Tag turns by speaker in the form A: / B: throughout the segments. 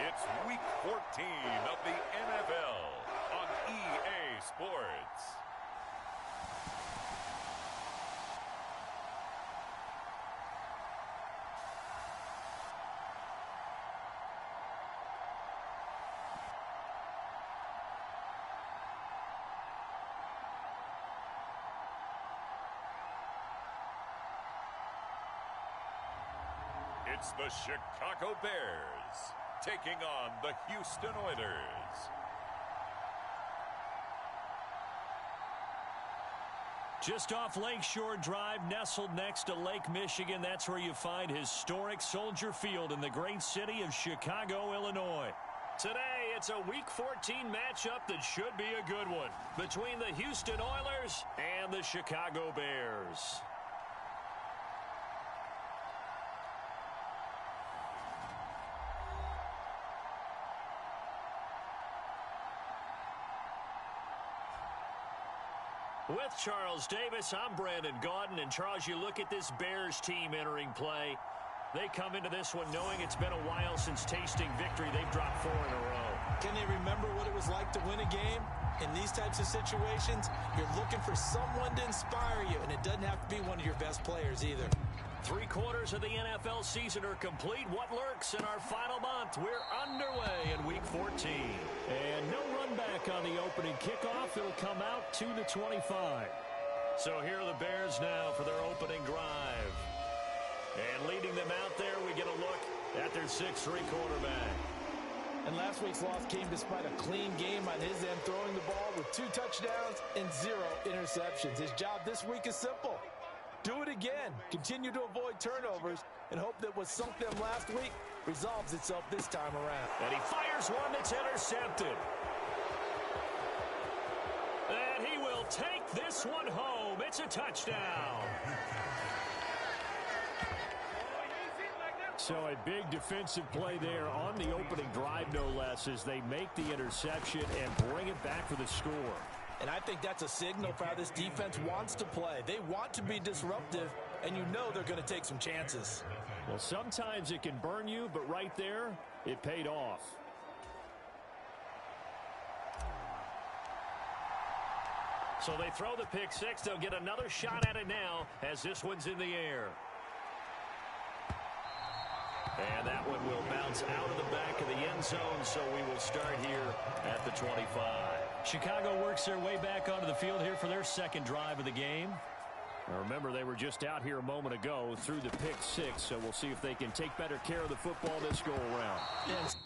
A: It's Week 14 of the NFL on EA Sports. It's the Chicago Bears taking on the Houston Oilers.
B: Just off Lakeshore Drive, nestled next to Lake Michigan, that's where you find historic Soldier Field in the great city of Chicago, Illinois. Today, it's a Week 14 matchup that should be a good one between the Houston Oilers and the Chicago Bears. With Charles Davis, I'm Brandon Gaudin. And Charles, you look at this Bears team entering play. They come into this one knowing it's been a while since tasting victory. They've dropped 4 in a row.
C: Can they remember what it was like to win a game? In these types of situations, you're looking for someone to inspire you, and it doesn't have to be one of your best players either.
B: 3/4 of the NFL season are complete. What lurks in our final month? We're underway in Week 14. And no run back on the opening kickoff. It'll come out 2-25. So here are the Bears now for their opening drive. And leading them out there, we get a look at their 6'3" quarterback.
C: And last week's loss came despite a clean game on his end, throwing the ball with 2 touchdowns and 0 interceptions. His job this week is simple. Do it again. Continue to avoid turnovers and hope that what sunk them last week resolves itself this time around.
B: And he fires one that's intercepted. And he will take this one home. It's a touchdown. So a big defensive play there on the opening drive, no less, as they make the interception and bring it back for the score.
C: And I think that's a signal for how this defense wants to play. They want to be disruptive, and you know they're going to take some chances.
B: Well, sometimes it can burn you, but right there, it paid off. So they throw the pick six. They'll get another shot at it now as this one's in the air. And that one will bounce out of the back of the end zone, so we will start here at the 25. Chicago works their way back onto the field here for their second drive of the game. Now remember, they were just out here a moment ago through the pick six, so we'll see if they can take better care of the football this go-around.
C: Yes.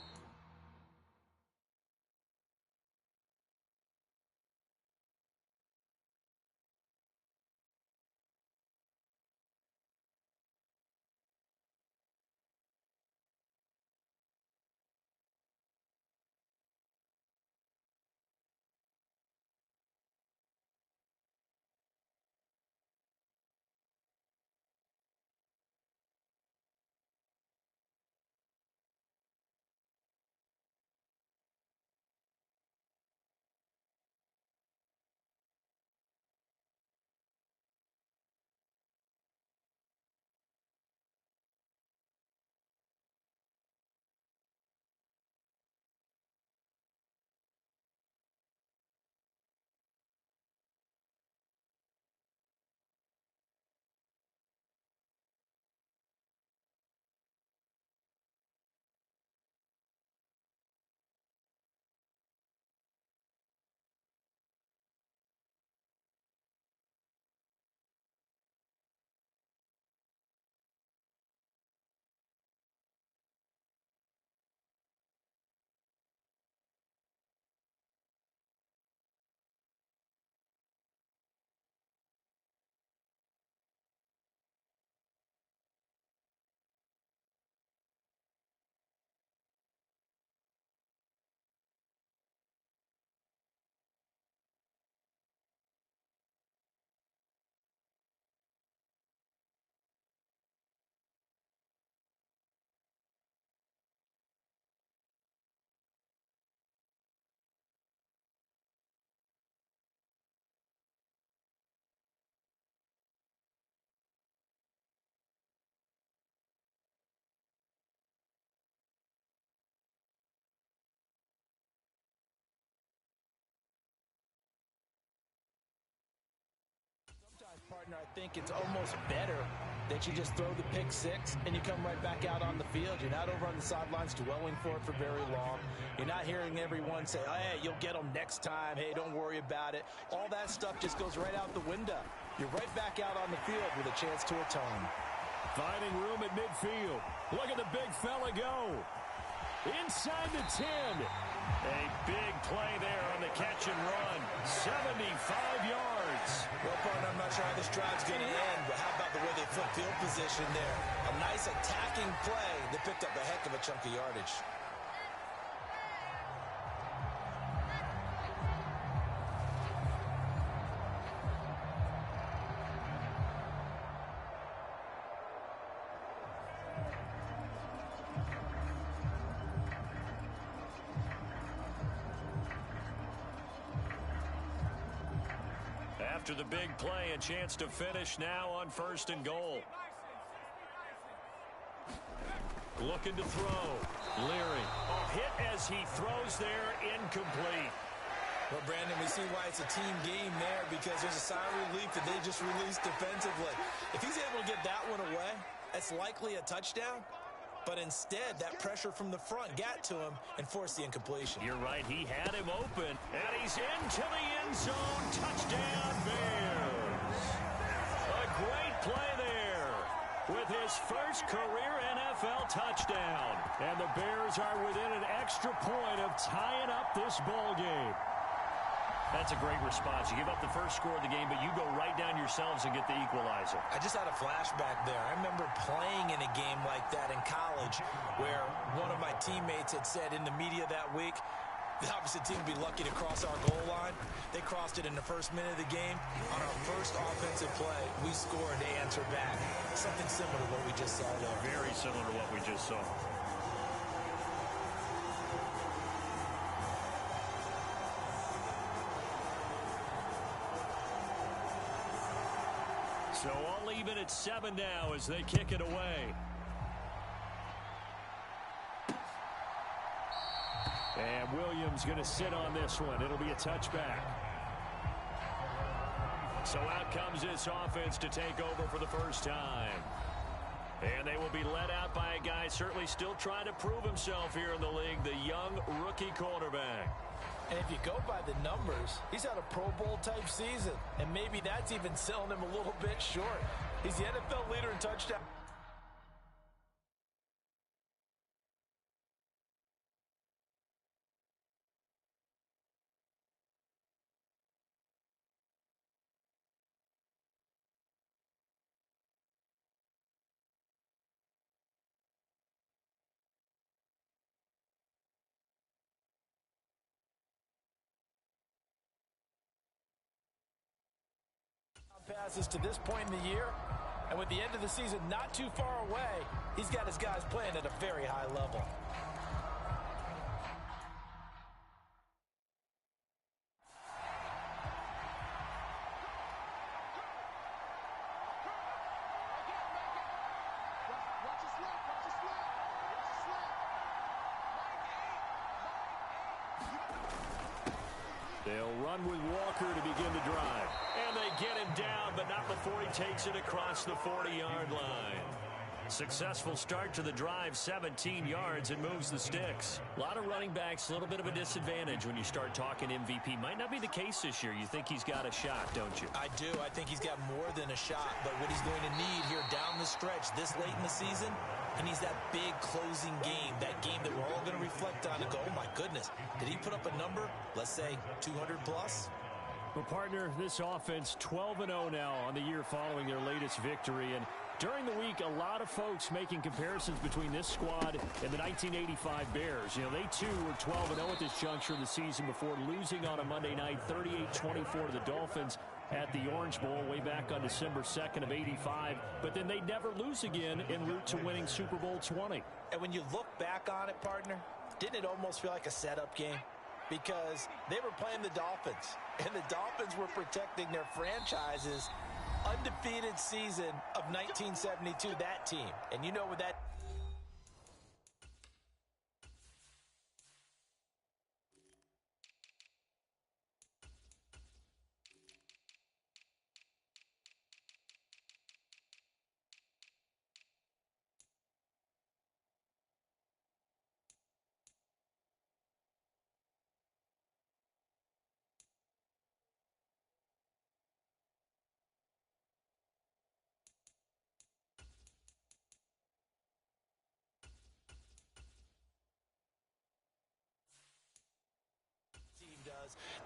C: think it's almost better that you just throw the pick six and you come right back out on the field. You're not over on the sidelines dwelling for it for very long. You're not hearing everyone say, hey, you'll get them next time. Hey, don't worry about it. All that stuff just goes right out the window. You're right back out on the field with a chance to atone.
B: Finding room at midfield. Look at the big fella go. Inside the 10. A big play there on the catch and run. 75 yards.
C: Well, partner, I'm not sure how this drive's going to end, but how about the way they flip field position there? A nice attacking play that picked up a heck of a chunk of yardage.
B: After the big play, a chance to finish now on 1st and goal. Looking to throw. Leary. A hit as he throws there, incomplete.
C: Well, Brandon, we see why it's a team game there, because there's a sigh of relief that they just released defensively. If he's able to get that one away, that's likely a touchdown. But instead, that pressure from the front got to him and forced the incompletion.
B: You're right. He had him open, and he's into the end zone. Touchdown, Bears. A great play there with his first career NFL touchdown. And the Bears are within an extra point of tying up this ball game. That's a great response. You give up the first score of the game, but you go right down yourselves and get the equalizer.
C: I just had a flashback there. I remember playing in a game like that in college where one of my teammates had said in the media that week, the opposite team would be lucky to cross our goal line. They crossed it in the first minute of the game. On our first offensive play, we scored to answer back. Something similar to what we just saw there.
B: Very similar to what we just saw. So all even at 7 now as they kick it away. And Williams going to sit on this one. It'll be a touchback. So out comes this offense to take over for the first time. And they will be led out by a guy certainly still trying to prove himself here in the league, the young rookie quarterback.
C: And if you go by the numbers, he's had a Pro Bowl type season. And maybe that's even selling him a little bit short. He's the NFL leader in touchdown. Passes to this point in the year, and with the end of the season not too far away, he's got his guys playing at a very high level.
B: They'll run with Walker to begin the drive. And they get him down, but not before he takes it across the 40-yard line. Successful start to the drive, 17 yards, and moves the sticks. A lot of running backs, a little bit of a disadvantage when you start talking MVP. Might not be the case this year. You think he's got a shot, don't you?
C: I do. I think he's got more than a shot, but what he's going to need here down the stretch this late in the season, he needs that big closing game, that game that we're all going to reflect on and go, oh my goodness, did he put up a number, let's say 200 plus?
B: Well, partner, this offense 12-0 now on the year following their latest victory. And during the week, a lot of folks making comparisons between this squad and the 1985 Bears. You know, they too were 12-0 at this juncture of the season before losing on a Monday night 38-24 to the Dolphins at the Orange Bowl way back on December 2nd of 85. But then they never lose again en route to winning Super Bowl 20.
C: And when you look back on it, partner, didn't it almost feel like a setup game? Because they were playing the Dolphins, and the Dolphins were protecting their franchise's undefeated season of 1972, that team. And you know what that...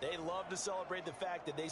C: They love to celebrate the fact that they...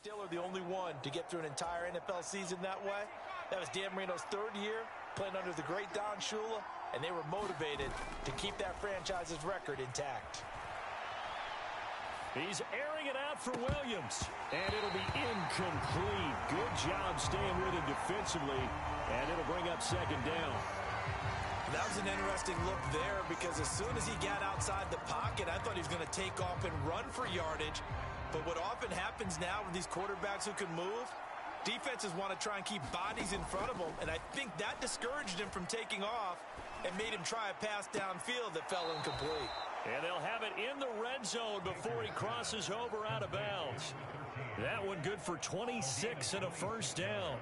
C: Still are the only one to get through an entire NFL season that way. That was Dan Marino's third year playing under the great Don Shula, and they were motivated to keep that franchise's record intact.
B: He's airing it out for Williams, and it'll be incomplete. Good job staying with him defensively, and it'll bring up second down.
C: That was an interesting look there because as soon as he got outside the pocket, I thought he was going to take off and run for yardage. But what often happens now with these quarterbacks who can move, defenses want to try and keep bodies in front of them, and I think that discouraged him from taking off and made him try a pass downfield that fell incomplete.
B: And they'll have it in the red zone before he crosses over out of bounds. That one good for 26 and a first down.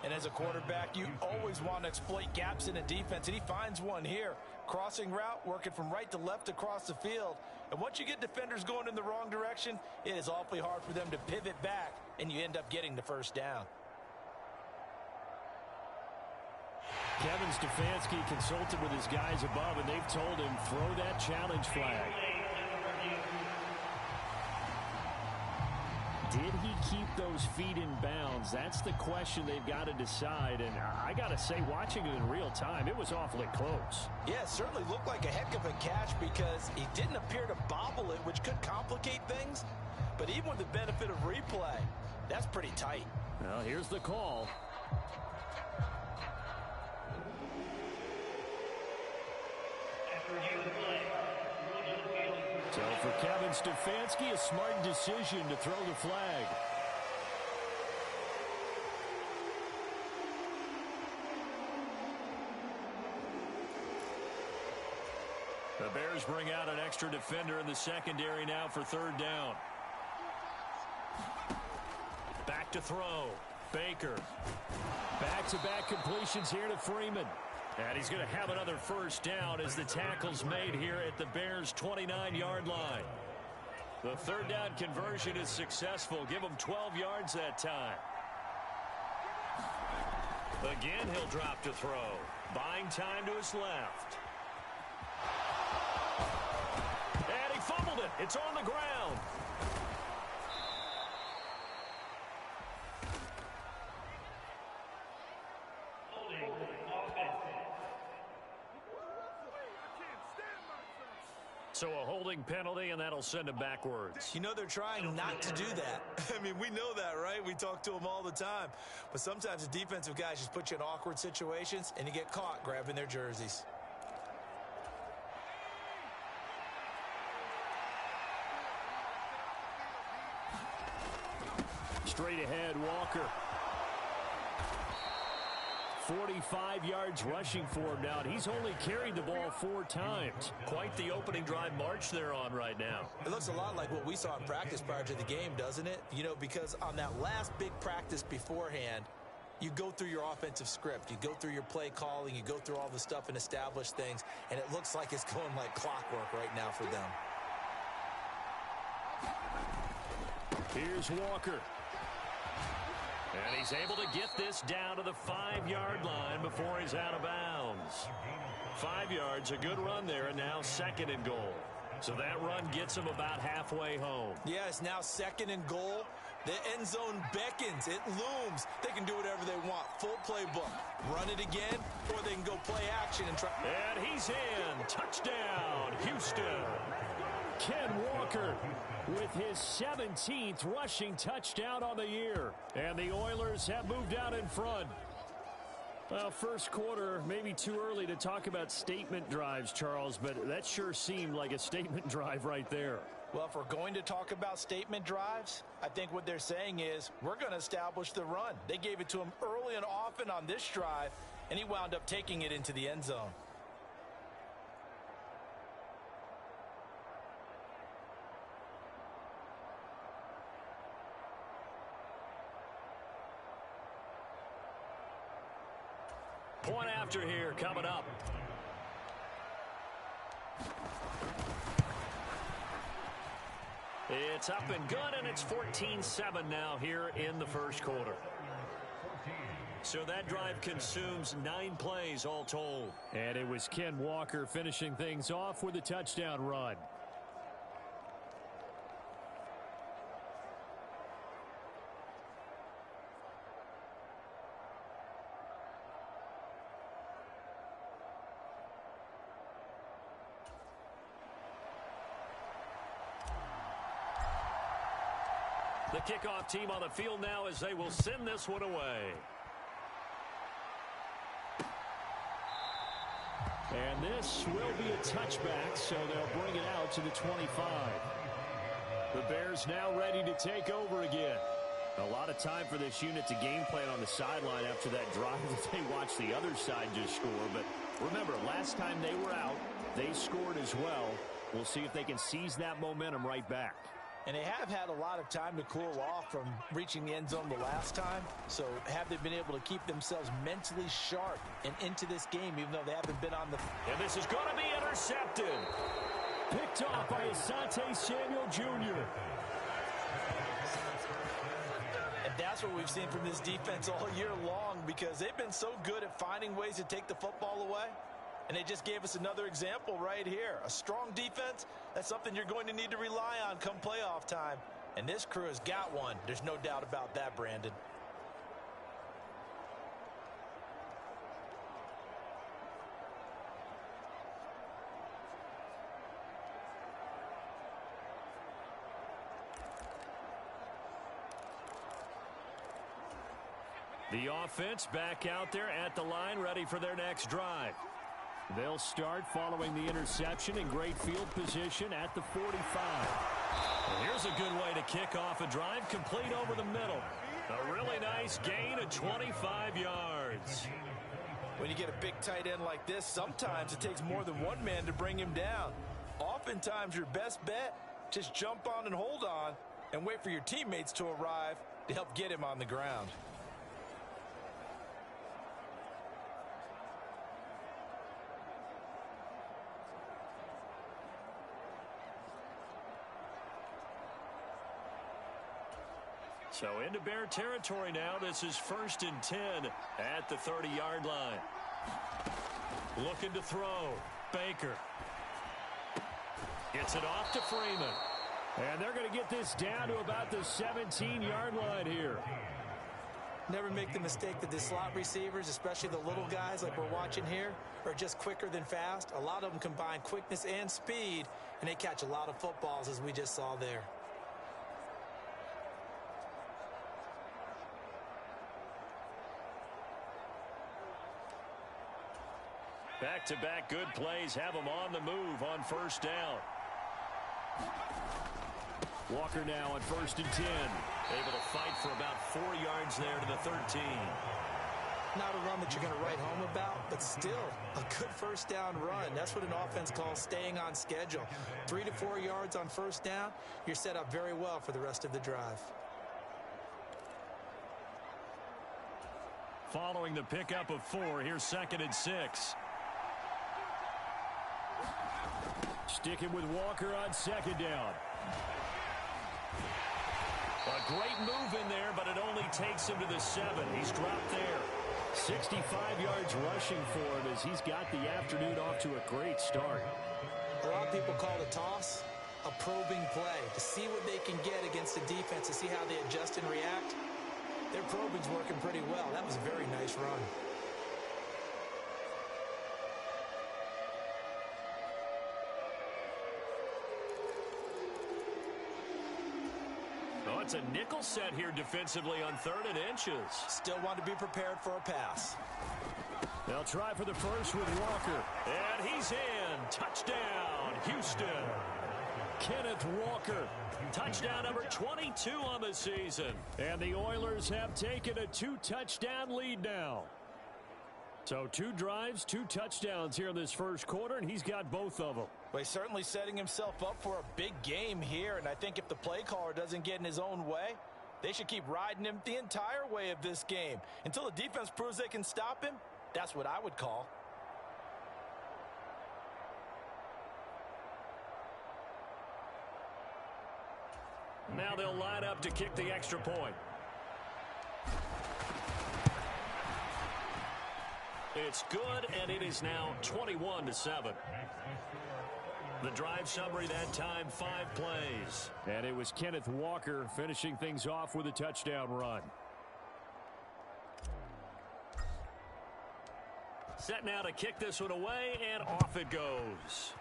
C: And as a quarterback, you always want to exploit gaps in a defense, and he finds one here. Crossing route, working from right to left across the field. And once you get defenders going in the wrong direction, it is awfully hard for them to pivot back, and you end up getting the first down.
B: Kevin Stefanski consulted with his guys above, and they've told him, throw that challenge flag. Did he keep those feet in bounds? That's the question they've got to decide. And I got to say, watching it in real time, it was awfully close.
C: Yeah, it certainly looked like a heck of a catch because he didn't appear to bobble it, which could complicate things. But even with the benefit of replay, that's pretty tight.
B: Well, here's the call. So for Kevin Stefanski, a smart decision to throw the flag. The Bears bring out an extra defender in the secondary now for third down. Back to throw. Baker. Back-to-back completions here to Freeman. And he's going to have another first down as the tackle's made here at the Bears' 29-yard line. The third down conversion is successful. Give him 12 yards that time. Again, he'll drop to throw. Buying time to his left. And he fumbled it. It's on the ground. So a holding penalty, and that'll send him backwards.
C: You know they're trying not to do that. I mean, we know that, right? We talk to them all the time. But sometimes the defensive guys just put you in awkward situations, and you get caught grabbing their jerseys.
B: Straight ahead, Walker. 45 yards rushing for him now, and he's only carried the ball 4 times. Quite the opening drive march they're on right now.
C: It looks a lot like what we saw in practice prior to the game, doesn't it? You know, because on that last big practice beforehand, you go through your offensive script. You go through your play calling. You go through all the stuff and establish things, and it looks like it's going like clockwork right now for them.
B: Here's Walker. And he's able to get this down to the 5-yard line before he's out of bounds. 5 yards, a good run there, and now second and goal. So that run gets him about halfway home.
C: Yeah, it's now second and goal. The end zone beckons. It looms. They can do whatever they want. Full playbook. Run it again, or they can go play action and try.
B: And he's in. Touchdown, Houston. Ken Walker with his 17th rushing touchdown on the year. And the Oilers have moved out in front. Well, first quarter, maybe too early to talk about statement drives, Charles, but that sure seemed like a statement drive right there.
C: Well, if we're going to talk about statement drives, I think what they're saying is we're going to establish the run. They gave it to him early and often on this drive, and he wound up taking it into the end zone.
B: Point after here coming up. It's up and good, and it's 14-7 now here in the first quarter. So that drive consumes 9 plays all told. And it was Ken Walker finishing things off with a touchdown run. The kickoff team on the field now as they will send this one away. And this will be a touchback, so they'll bring it out to the 25. The Bears now ready to take over again. A lot of time for this unit to game plan on the sideline after that drive that they watched the other side just score. But remember, last time they were out, they scored as well. We'll see if they can seize that momentum right back.
C: And they have had a lot of time to cool off from reaching the end zone the last time. So have they been able to keep themselves mentally sharp and into this game, even though they haven't been on the...
B: And this is going to be intercepted. Picked off by Asante Samuel Jr.
C: And that's what we've seen from this defense all year long, because they've been so good at finding ways to take the football away. And they just gave us another example right here. A strong defense, that's something you're going to need to rely on come playoff time. And this crew has got one. There's no doubt about that, Brandon.
B: The offense back out there at the line, ready for their next drive. They'll start following the interception in great field position at the 45. And here's a good way to kick off a drive, complete over the middle. A really nice gain of 25 yards.
C: When you get a big tight end like this, sometimes it takes more than one man to bring him down. Oftentimes, your best bet, just jump on and hold on and wait for your teammates to arrive to help get him on the ground.
B: So into Bear territory now. This is 1st and 10 at the 30-yard line. Looking to throw. Baker. Gets it off to Freeman. And they're going to get this down to about the 17-yard line here.
C: Never make the mistake that the slot receivers, especially the little guys like we're watching here, are just quicker than fast. A lot of them combine quickness and speed, and they catch a lot of footballs, as we just saw there.
B: Back-to-back good plays have them on the move on 1st down. Walker now on 1st and 10. Able to fight for about 4 yards there to the 13.
C: Not a run that you're going to write home about, but still a good 1st down run. That's what an offense calls staying on schedule. 3 to 4 yards on 1st down, you're set up very well for the rest of the drive.
B: Following the pickup of 4, here's 2nd and 6. Sticking with Walker on 2nd down. A great move in there, but it only takes him to the 7. He's dropped there. 65 yards rushing for him as he's got the afternoon off to a great start.
C: A lot of people call it a toss, a probing play, to see what they can get against the defense, to see how they adjust and react. Their probing's working pretty well. That was a very nice run.
B: Oh, it's a nickel set here defensively on 3rd and inches.
C: Still want to be prepared for a pass.
B: They'll try for the first with Walker. And he's in. Touchdown, Houston. Kenneth Walker. Touchdown number 22 on the season. And the Oilers have taken a 2-touchdown lead now. So 2 drives, 2 touchdowns here in this first quarter, and he's got both of them.
C: Well, he's certainly setting himself up for a big game here, and I think if the play caller doesn't get in his own way, they should keep riding him the entire way of this game. Until the defense proves they can stop him, that's what I would call.
B: Now they'll line up to kick the extra point. It's good, and it is now 21-7. The drive summary that time, 5 plays. And it was Kenneth Walker finishing things off with a touchdown run. Set now to kick this one away, and off it goes.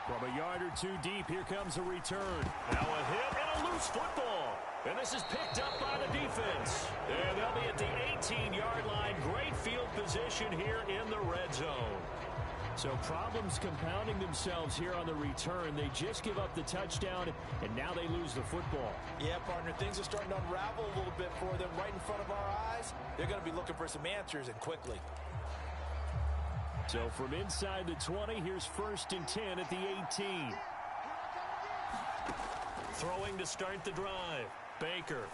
B: From a yard or 2 deep, here comes a return. Now a hit and a loose football. And this is picked up by the defense. And they'll be at the 18-yard line. Great field position here in the red zone. So problems compounding themselves here on the return. They just give up the touchdown, and now they lose the football.
C: Yeah, partner, things are starting to unravel a little bit for them right in front of our eyes. They're going to be looking for some answers, and quickly.
B: So from inside the 20, here's 1st and 10 at the 18. Throwing to start the drive. Baker.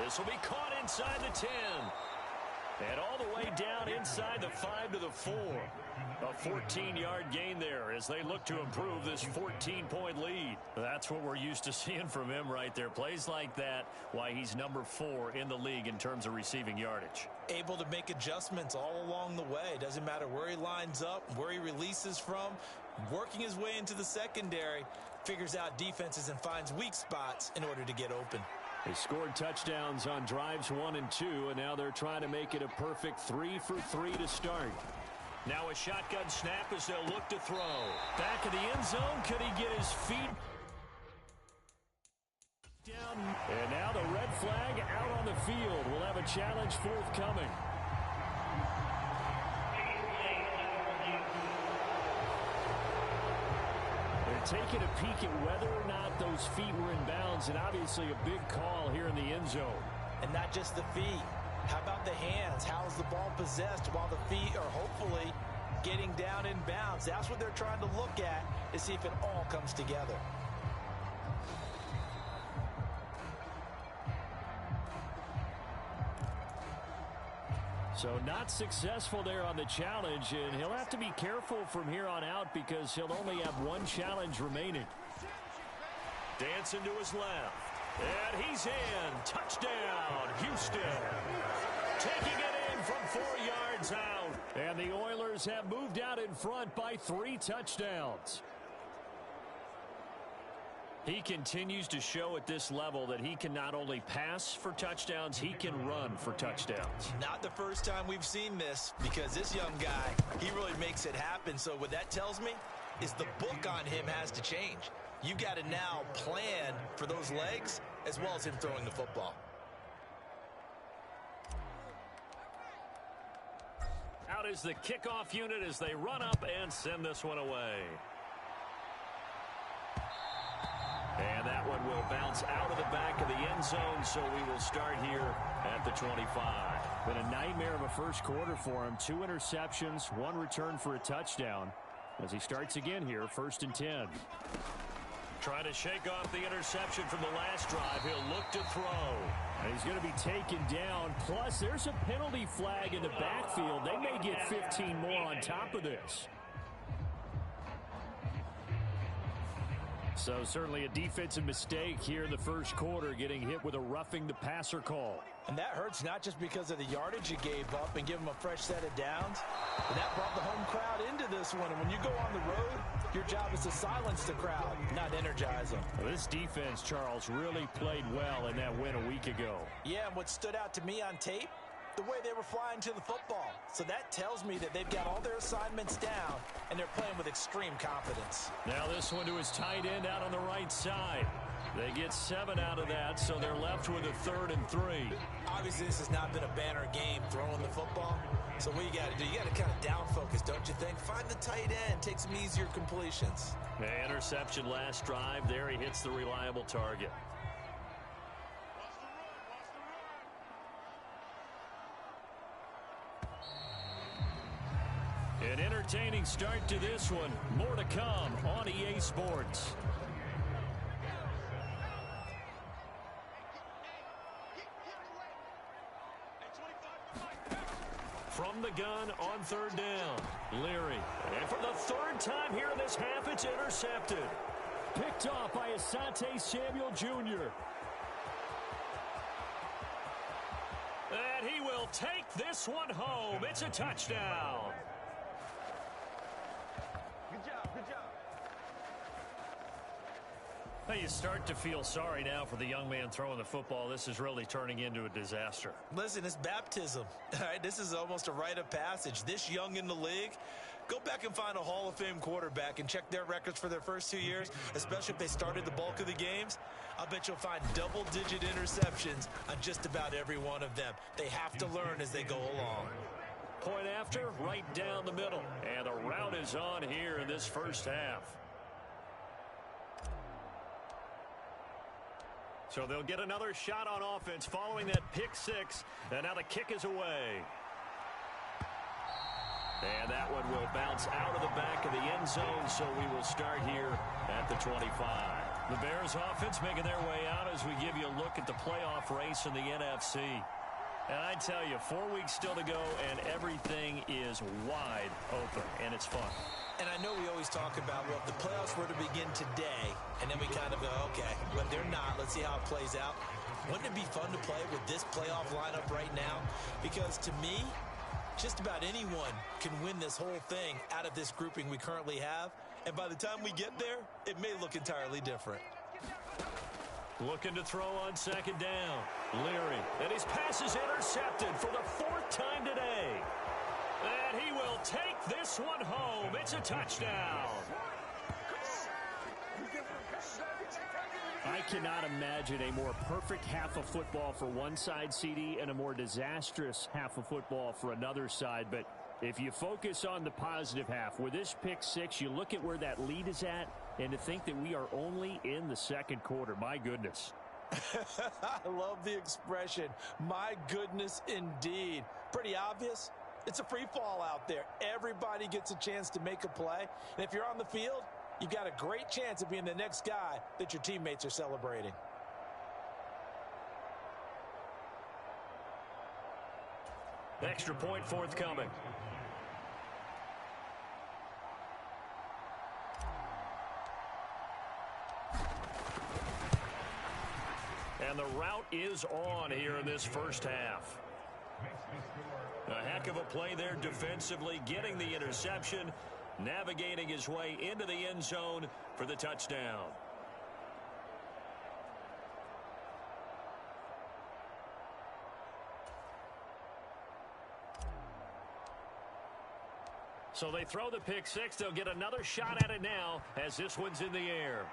B: This will be caught inside the 10. And all the way down inside the 5 to the 4. A 14-yard gain there as they look to improve this 14-point lead. That's what we're used to seeing from him right there. Plays like that, why he's number 4 in the league in terms of receiving yardage.
C: Able to make adjustments all along the way. Doesn't matter where he lines up, where he releases from. Working his way into the secondary. Figures out defenses and finds weak spots in order to get open.
B: They scored touchdowns on drives 1 and 2, and now they're trying to make it a perfect 3 for 3 to start. Now a shotgun snap as they'll look to throw. Back of the end zone. Could he get his feet down? And now the red flag out on the field. We'll have a challenge forthcoming. Taking a peek at whether or not those feet were in bounds, and obviously a big call here in the end zone.
C: And not just the feet. How about the hands? How is the ball possessed while the feet are hopefully getting down in bounds? That's what they're trying to look at to see if it all comes together.
B: So not successful there on the challenge, and he'll have to be careful from here on out because he'll only have 1 challenge remaining. Dancing to his left, and he's in. Touchdown, Houston. Taking it in from 4 yards out, and the Oilers have moved out in front by 3 touchdowns. He continues to show at this level that he can not only pass for touchdowns, he can run for touchdowns.
C: Not the first time we've seen this, because this young guy, he really makes it happen. So what that tells me is the book on him has to change. You got to now plan for those legs as well as him throwing the football.
B: Out is the kickoff unit as they run up and send this one away. And that one will bounce out of the back of the end zone, so we will start here at the 25. Been a nightmare of a first quarter for him. 2 interceptions, 1 return for a touchdown. As he starts again here, 1st and 10. Trying to shake off the interception from the last drive. He'll look to throw. And he's going to be taken down. Plus, there's a penalty flag in the backfield. They may get 15 more on top of this. So certainly a defensive mistake here in the first quarter, getting hit with a roughing the passer call.
C: And that hurts not just because of the yardage you gave up and give them a fresh set of downs, but that brought the home crowd into this one. And when you go on the road, your job is to silence the crowd, not energize them.
B: Well, this defense, Charles, really played well in that win a week ago.
C: Yeah, and what stood out to me on tape, the way they were flying to the football. So that tells me that they've got all their assignments down, and they're playing with extreme confidence.
B: Now this one to his tight end out on the right side. They get 7 out of that, so they're left with a 3rd and 3.
C: Obviously, this has not been a banner game throwing the football. So what you got to do, you got to kind of down focus, don't you think? Find the tight end, take some easier completions.
B: Interception last drive. There he hits the reliable target. An entertaining start to this one. More to come on EA Sports. From the gun on 3rd down, Leary. And for the 3rd time here in this half, it's intercepted. Picked off by Asante Samuel Jr. And he will take this one home. It's a touchdown.
C: Good job, good job.
B: Now you start to feel sorry now for the young man throwing the football. This is really turning into a disaster.
C: Listen, it's baptism. All right, this is almost a rite of passage. This young in the league, go back and find a Hall of Fame quarterback and check their records for their first 2 years, especially if they started the bulk of the games. I'll bet you'll find double-digit interceptions on just about every one of them. They have to learn as they go along.
B: Point after, right down the middle. And the route is on here in this first half. So they'll get another shot on offense following that pick 6. And now the kick is away. And that one will bounce out of the back of the end zone, so we will start here at the 25. The Bears offense making their way out as we give you a look at the playoff race in the NFC. And I tell you, 4 weeks still to go, and everything is wide open, and it's fun.
C: And I know we always talk about, well, if the playoffs were to begin today, and then we kind of go, okay, but they're not. Let's see how it plays out. Wouldn't it be fun to play with this playoff lineup right now? Because to me, just about anyone can win this whole thing out of this grouping we currently have. And by the time we get there, it may look entirely different.
B: Looking to throw on 2nd down. Leary. And his pass is intercepted for the 4th time today. And he will take this one home. It's a touchdown. I cannot imagine a more perfect half of football for one side, CD, and a more disastrous half of football for another side. But if you focus on the positive half, with this pick 6, you look at where that lead is at, and to think that we are only in the 2nd quarter. My goodness.
C: I love the expression. My goodness, indeed. Pretty obvious. It's a free fall out there. Everybody gets a chance to make a play. And if you're on the field, you've got a great chance of being the next guy that your teammates are celebrating.
B: Extra point forthcoming. And the route is on here in this first half. A heck of a play there defensively, getting the interception, navigating his way into the end zone for the touchdown. So they throw the pick 6. They'll get another shot at it now as this one's in the air.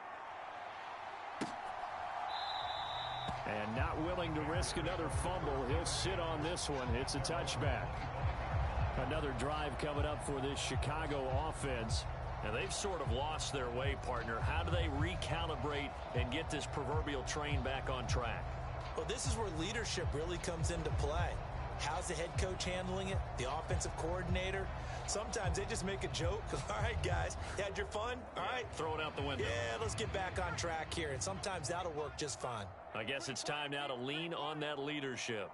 B: And not willing to risk another fumble. He'll sit on this one. It's a touchback. Another drive coming up for this Chicago offense. And they've sort of lost their way, partner. How do they recalibrate and get this proverbial train back on track?
C: Well, this is where leadership really comes into play. How's the head coach handling it? The offensive coordinator? Sometimes they just make a joke. All right, guys, you had your fun? All right.
B: Throw it out the window.
C: Yeah, let's get back on track here. And sometimes that'll work just fine.
B: I guess it's time now to lean on that leadership.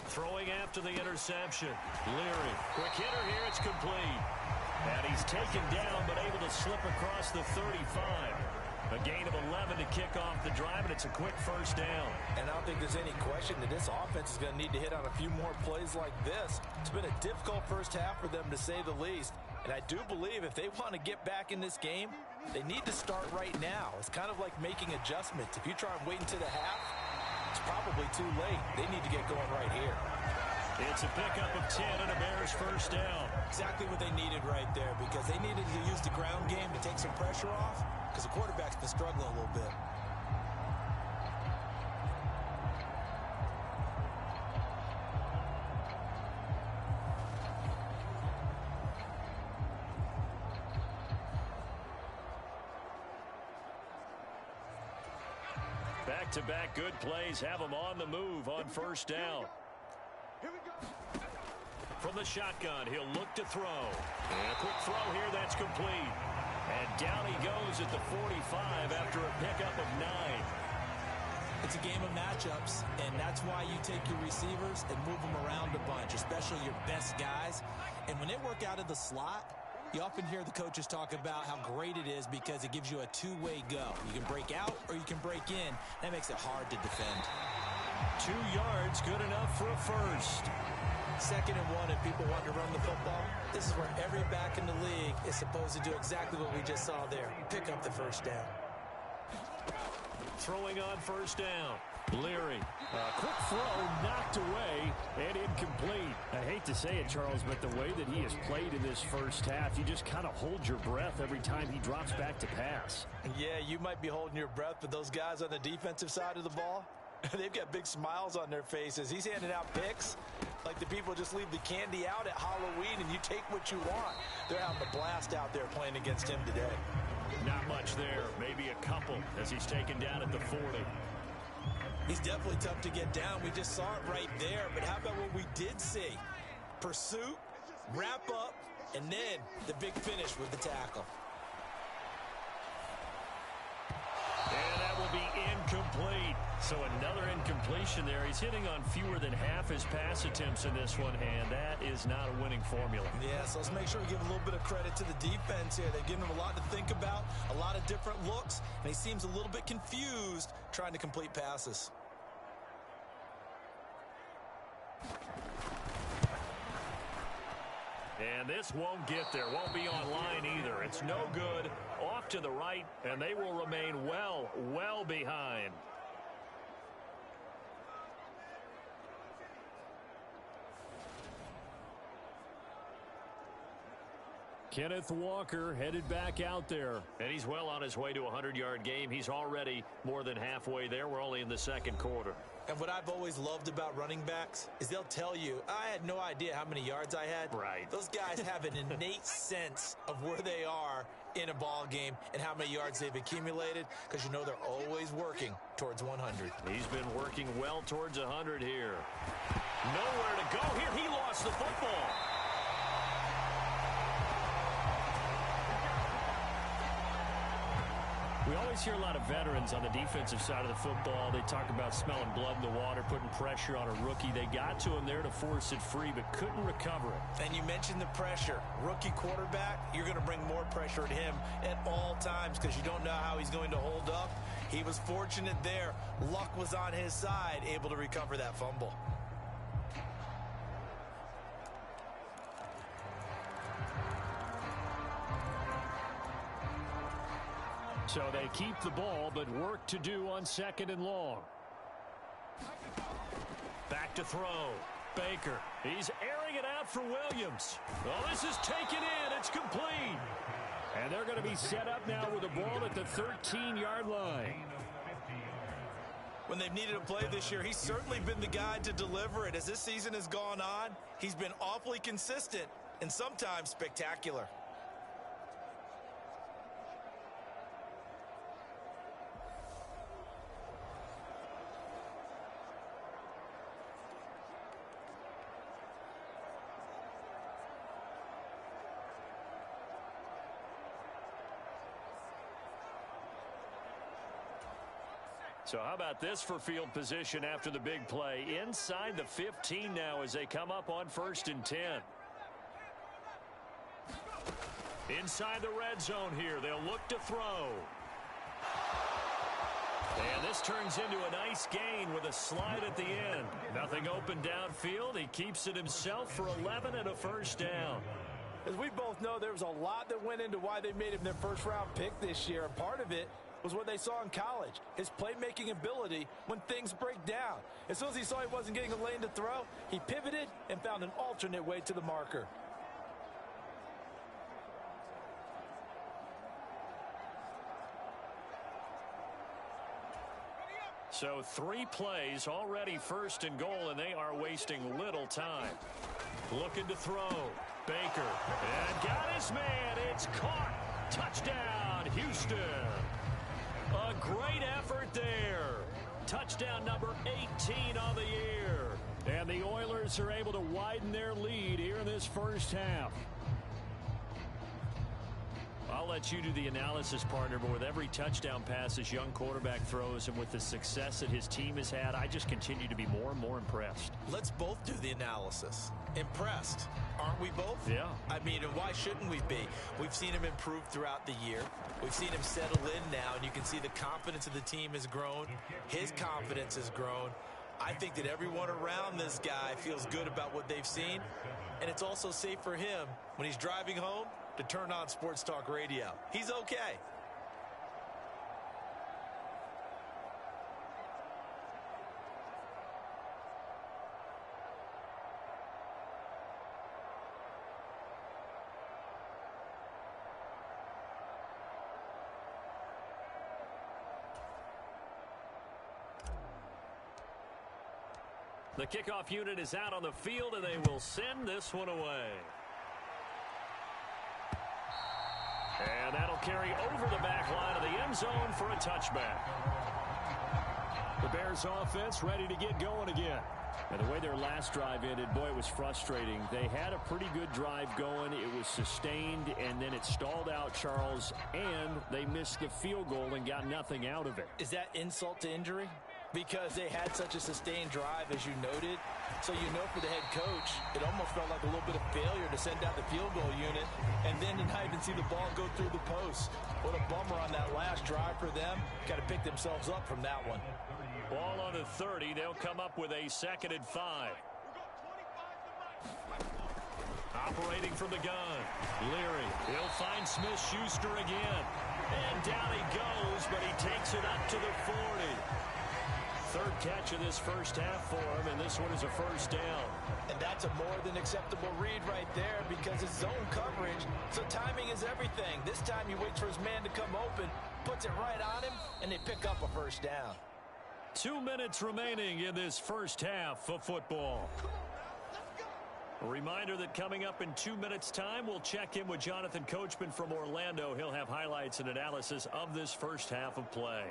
B: Throwing after the interception. Leary. Quick hitter here. It's complete. And he's taken down but able to slip across the 35. A gain of 11 to kick off the drive, and it's a quick first down.
C: And I don't think there's any question that this offense is going to need to hit on a few more plays like this. It's been a difficult first half for them, to say the least. And I do believe if they want to get back in this game, they need to start right now. It's kind of like making adjustments. If you try and wait until the half, it's probably too late. They need to get going right here.
B: It's a pickup of 10 and a Bears first down.
C: Exactly what they needed right there, because they needed to use the ground game to take some pressure off, because the quarterback's been struggling a little bit.
B: Back-to-back good plays have them on the move on first down. From the shotgun, he'll look to throw. And a quick throw here that's complete. And down he goes at the 45 after a pickup of 9.
C: It's a game of matchups, and that's why you take your receivers and move them around a bunch, especially your best guys. And when they work out of the slot, you often hear the coaches talk about how great it is because it gives you a two-way go. You can break out or you can break in. That makes it hard to defend.
B: 2 yards, good enough for a first.
C: 2nd and 1, if people want to run the football, this is where every back in the league is supposed to do exactly what we just saw there. Pick up the first down.
B: Throwing on first down. Leary. A quick throw knocked away and incomplete. I hate to say it, Charles, but the way that he has played in this first half, you just kind of hold your breath every time he drops back to pass.
C: Yeah, you might be holding your breath, but those guys on the defensive side of the ball, they've got big smiles on their faces. He's handing out picks like the people just leave the candy out at Halloween and you take what you want. They're having a blast out there playing against him today.
B: Not much there. Maybe a couple as he's taken down at the 40.
C: He's definitely tough to get down. We just saw it right there. But how about what we did see? Pursuit, wrap up, and then the big finish with the tackle.
B: And that will be incomplete. So another incompletion there. He's hitting on fewer than half his pass attempts in this one, and that is not a winning formula.
C: Yeah, so let's make sure we give a little bit of credit to the defense here. They've given him a lot to think about, a lot of different looks, and he seems a little bit confused trying to complete passes.
B: And this won't get there, won't be online either. It's no good, off to the right, and they will remain well behind. Kenneth Walker headed back out there. And he's well on his way to a 100-yard game. He's already more than halfway there. We're only in the second quarter.
C: And what I've always loved about running backs is they'll tell you, I had no idea how many yards I had.
B: Right.
C: Those guys have an innate sense of where they are in a ball game and how many yards they've accumulated, because you know they're always working towards 100.
B: He's been working well towards 100 here. Nowhere to go here. He lost the football. We always hear a lot of veterans on the defensive side of the football. They talk about smelling blood in the water, putting pressure on a rookie. They got to him there to force it free, but couldn't recover it.
C: And you mentioned the pressure. Rookie quarterback, you're going to bring more pressure at him at all times because you don't know how he's going to hold up. He was fortunate there. Luck was on his side, able to recover that fumble.
B: So they keep the ball, but work to do on 2nd and long. Back to throw. Baker. He's airing it out for Williams. Well, this is taken in. It's complete. And they're going to be set up now with the ball at the 13-yard line.
C: When they've needed a play this year, he's certainly been the guy to deliver it. As this season has gone on, he's been awfully consistent and sometimes spectacular.
B: So how about this for field position after the big play? Inside the 15 now as they come up on 1st and 10. Inside the red zone here. They'll look to throw. And this turns into a nice gain with a slide at the end. Nothing open downfield. He keeps it himself for 11 and a first down.
C: As we both know, there was a lot that went into why they made him their first-round pick this year. And part of it was what they saw in college, his playmaking ability when things break down. As soon as he saw he wasn't getting a lane to throw, he pivoted and found an alternate way to the marker.
B: So 3 plays, already first and goal, and they are wasting little time. Looking to throw. Baker. And got his man. It's caught. Touchdown, Houston. A great effort there. Touchdown number 18 on the year. And the Oilers are able to widen their lead here in this first half. I'll let you do the analysis, partner, but with every touchdown pass this young quarterback throws and with the success that his team has had, I just continue to be more and more impressed.
C: Let's both do the analysis. Impressed. Aren't we both?
B: Yeah.
C: I mean, and why shouldn't we be? We've seen him improve throughout the year. We've seen him settle in now, and you can see the confidence of the team has grown. His confidence has grown. I think that everyone around this guy feels good about what they've seen, and it's also safe for him when he's driving home to turn on Sports Talk Radio. He's okay.
B: The kickoff unit is out on the field, and they will send this one away. And that'll carry over the back line of the end zone for a touchback. The Bears offense ready to get going again. And the way their last drive ended, boy, it was frustrating. They had a pretty good drive going. It was sustained, and then it stalled out, Charles, and they missed the field goal and got nothing out of it.
C: Is that insult to injury? Because they had such a sustained drive, as you noted. So you know for the head coach, it almost felt like a little bit of failure to send out the field goal unit and then to not even see the ball go through the post. What a bummer on that last drive for them. Got to pick themselves up from that one.
B: Ball on the 30. They'll come up with a 2nd and 5. Operating from the gun. Leary. He'll find Smith-Schuster again. And down he goes, but he takes it up to the 40. 3rd catch of this first half for him, and this one is a first down.
C: And that's a more than acceptable read right there because it's zone coverage, so timing is everything. This time he waits for his man to come open, puts it right on him, and they pick up a first down.
B: 2 minutes remaining in this first half of football. A reminder that coming up in 2 minutes' time, we'll check in with Jonathan Coachman from Orlando. He'll have highlights and analysis of this first half of play.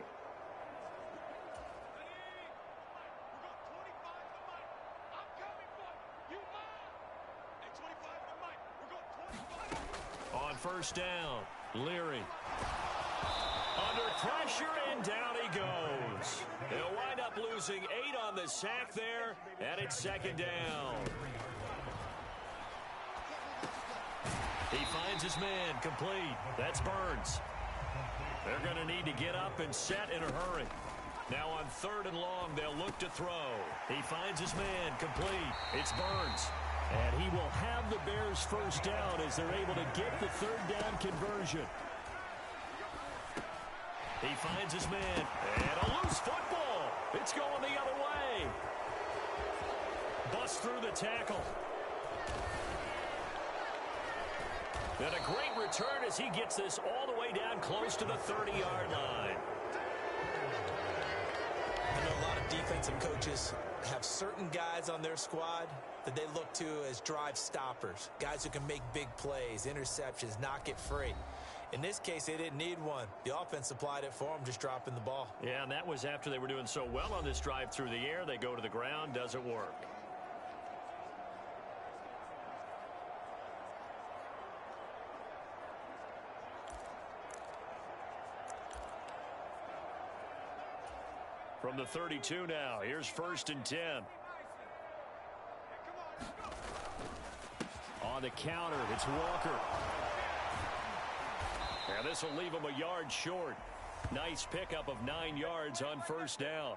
B: On first down, Leary. Under pressure, and down he goes. They'll wind up losing 8 on the sack there, and it's 2nd down. He finds his man, complete. That's Burns. They're going to need to get up and set in a hurry. Now on 3rd and long, they'll look to throw. He finds his man, complete. It's Burns. And he will have the Bears first down as they're able to get the 3rd down conversion. He finds his man, and a loose football. It's going the other way. Busts through the tackle. And a great return as he gets this all the way down close to the 30-yard line.
C: I know a lot of defensive coaches have certain guys on their squad that they look to as drive stoppers, guys who can make big plays, interceptions, knock it free. In this case, they didn't need one. The offense supplied it for them, just dropping the ball.
B: Yeah, and that was after they were doing so well on this drive through the air. They go to the ground, doesn't work. From the 32 now, here's 1st and 10. On the counter, it's Walker. And this will leave him a yard short. Nice pickup of 9 yards on first down.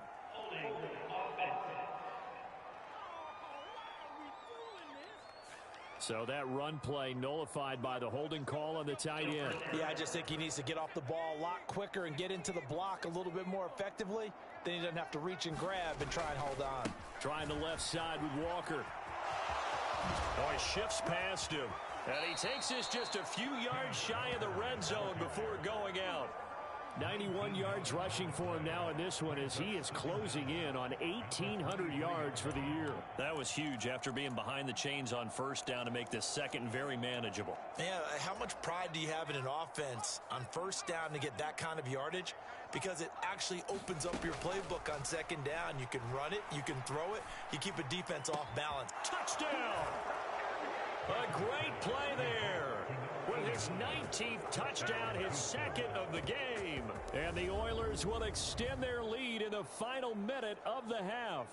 B: So that run play nullified by the holding call on the tight end.
C: Yeah, I just think he needs to get off the ball a lot quicker and get into the block a little bit more effectively. Then he doesn't have to reach and grab and try and hold on.
B: Trying the left side with Walker. Oh, he shifts past him. And he takes this just a few yards shy of the red zone before going out. 91 yards rushing for him now in this one as he is closing in on 1,800 yards for the year.
D: That was huge after being behind the chains on first down to make this second very manageable.
C: Yeah, how much pride do you have in an offense on first down to get that kind of yardage? Because it actually opens up your playbook on second down. You can run it, you can throw it, you keep a defense off balance.
B: Touchdown! A great play there. With his 19th touchdown, his second of the game. And the Oilers will extend their lead in the final minute of the half.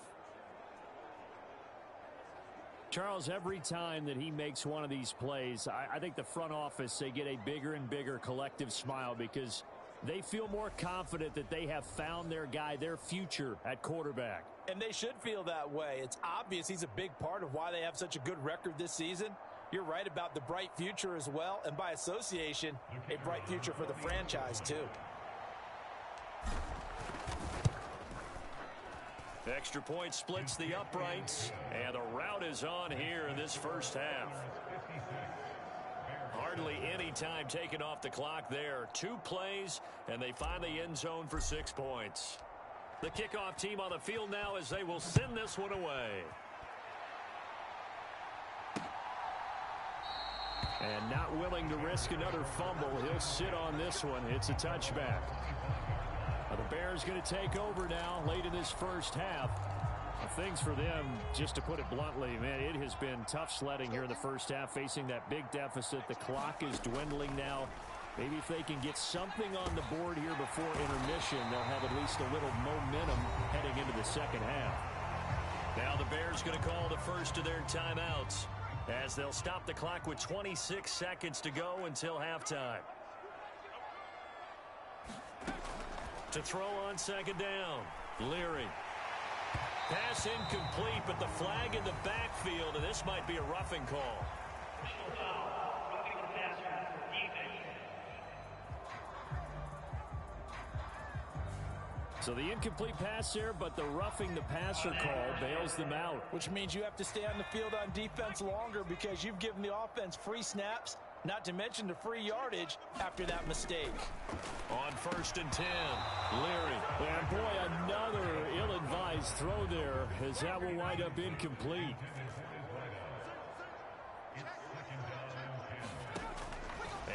B: Charles, every time that he makes one of these plays, I think the front office, they get a bigger and bigger collective smile because they feel more confident that they have found their guy, their future at quarterback.
C: And they should feel that way. It's obvious he's a big part of why they have such a good record this season. You're right about the bright future as well, and by association, a bright future for the franchise too.
B: Extra point splits the uprights, and the route is on here in this first half. Hardly any time taken off the clock there. 2 plays, and they find the end zone for 6 points. The kickoff team on the field now as they will send this one away. And not willing to risk another fumble, he'll sit on this one. It's a touchback. The Bears going to take over now late in this first half. Things for them, just to put it bluntly, man, it has been tough sledding here in the first half, facing that big deficit. The clock is dwindling now. Maybe if they can get something on the board here before intermission, they'll have at least a little momentum heading into the second half. Now the Bears going to call the first of their timeouts, as they'll stop the clock with 26 seconds to go until halftime. To throw on second down, Leary. Pass incomplete, but the flag in the backfield, and this might be a roughing call. So the incomplete pass there, but the roughing the passer call bails them out.
C: Which means you have to stay on the field on defense longer because you've given the offense free snaps, not to mention the free yardage after that mistake.
B: On 1st and 10, Leary. And boy, another ill-advised throw there as that will wind up incomplete.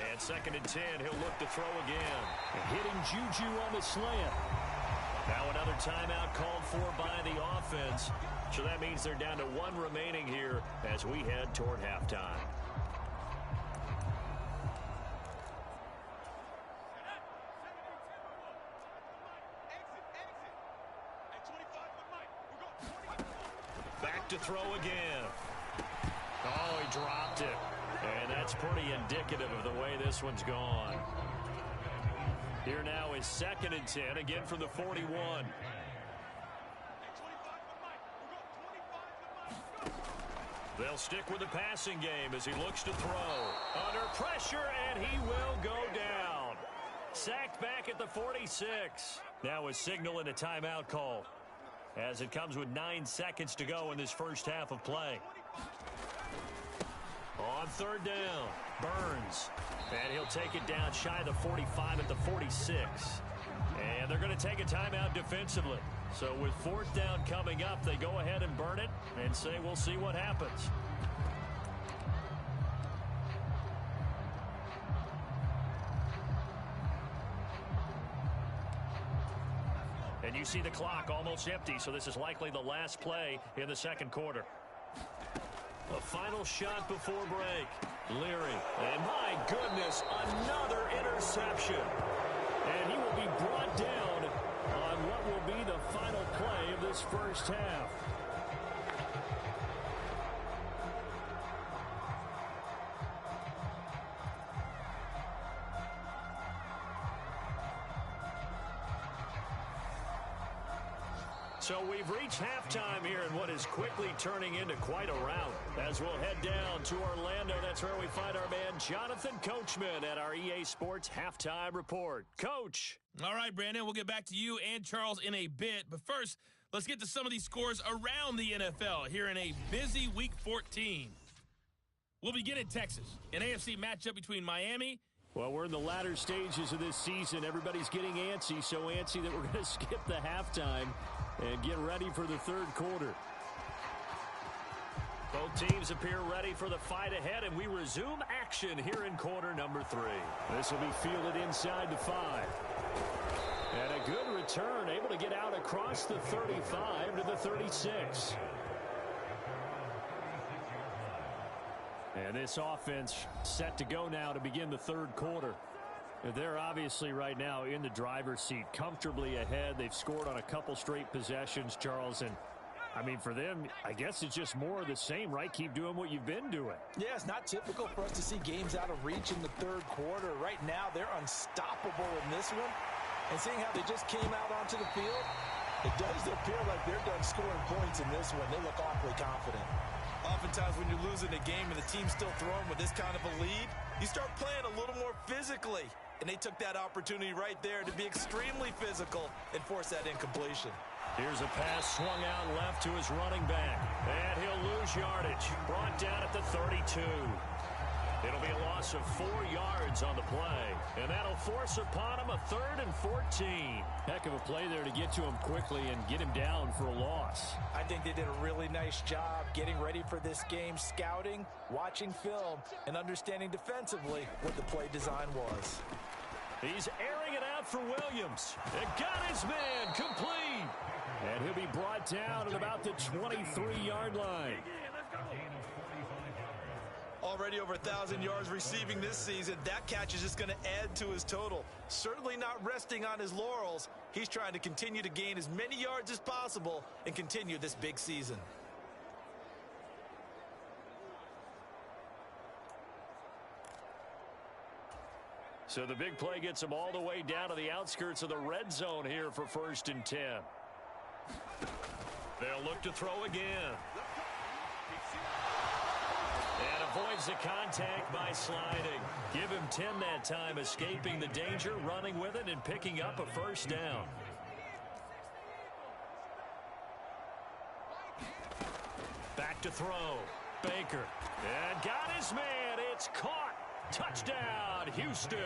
B: And 2nd and 10, he'll look to throw again. Hitting Juju on the slant. Now another timeout called for by the offense. So that means they're down to 1 remaining here as we head toward halftime. Back to throw again. Oh, he dropped it. And that's pretty indicative of the way this one's gone. Here now is 2nd and 10, again from the 41. They'll stick with the passing game as he looks to throw. Under pressure, and he will go down. Sacked back at the 46. Now a signal and a timeout call, as it comes with 9 seconds to go in this first half of play. On 3rd down, Burns. And he'll take it down shy of the 45 at the 46. And they're going to take a timeout defensively. So with 4th down coming up, they go ahead and burn it and say we'll see what happens. And you see the clock almost empty, so this is likely the last play in the second quarter. A final shot before break. Leary. And my goodness, another interception. And he will be brought down on what will be the final play of this first half. So we've reached halftime here in what is quickly turning into quite a rout. As we'll head down to Orlando, that's where we find our man Jonathan Coachman at our EA Sports Halftime Report. Coach.
E: All right, Brandon, we'll get back to you and Charles in a bit. But first, let's get to some of these scores around the NFL here in a busy Week 14. We'll begin in Texas, an AFC matchup between Miami.
B: Well, we're in the latter stages of this season. Everybody's getting antsy, so antsy that we're going to skip the halftime and get ready for the third quarter. Both teams appear ready for the fight ahead, and we resume action here in quarter number 3. This will be fielded inside the 5. And a good return, able to get out across the 35 to the 36. And this offense set to go now to begin the third quarter. They're obviously right now in the driver's seat, comfortably ahead. They've scored on a couple straight possessions, Charles. And, I mean, for them, I guess it's just more of the same, right? Keep doing what you've been doing.
C: Yeah, it's not typical for us to see games out of reach in the third quarter. Right now, they're unstoppable in this one. And seeing how they just came out onto the field, it does appear like they're done scoring points in this one. They look awfully confident.
E: Oftentimes when you're losing a game and the team's still throwing with this kind of a lead, you start playing a little more physically. And they took that opportunity right there to be extremely physical and force that incompletion.
B: Here's a pass swung out left to his running back. And he'll lose yardage. Brought down at the 32. It'll be a loss of 4 yards on the play. And that'll force upon him a 3rd and 14. Heck of a play there to get to him quickly and get him down for a loss.
C: I think they did a really nice job getting ready for this game, scouting, watching film, and understanding defensively what the play design was.
B: He's airing it out for Williams. It got his man complete. And he'll be brought down at about the 23-yard line.
E: Already over 1,000 yards receiving this season. That catch is just going to add to his total. Certainly not resting on his laurels. He's trying to continue to gain as many yards as possible and continue this big season.
B: So the big play gets him all the way down to the outskirts of the red zone here for 1st and 10. They'll look to throw again. And avoids the contact by sliding. Give him 10 that time, escaping the danger, running with it, and picking up a 1st down. Back to throw. Baker. And got his man. It's caught. Touchdown, Houston.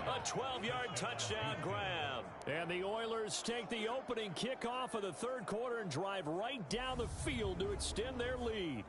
B: A 12-yard touchdown grab. And the Oilers take the opening kickoff of the third quarter and drive right down the field to extend their lead.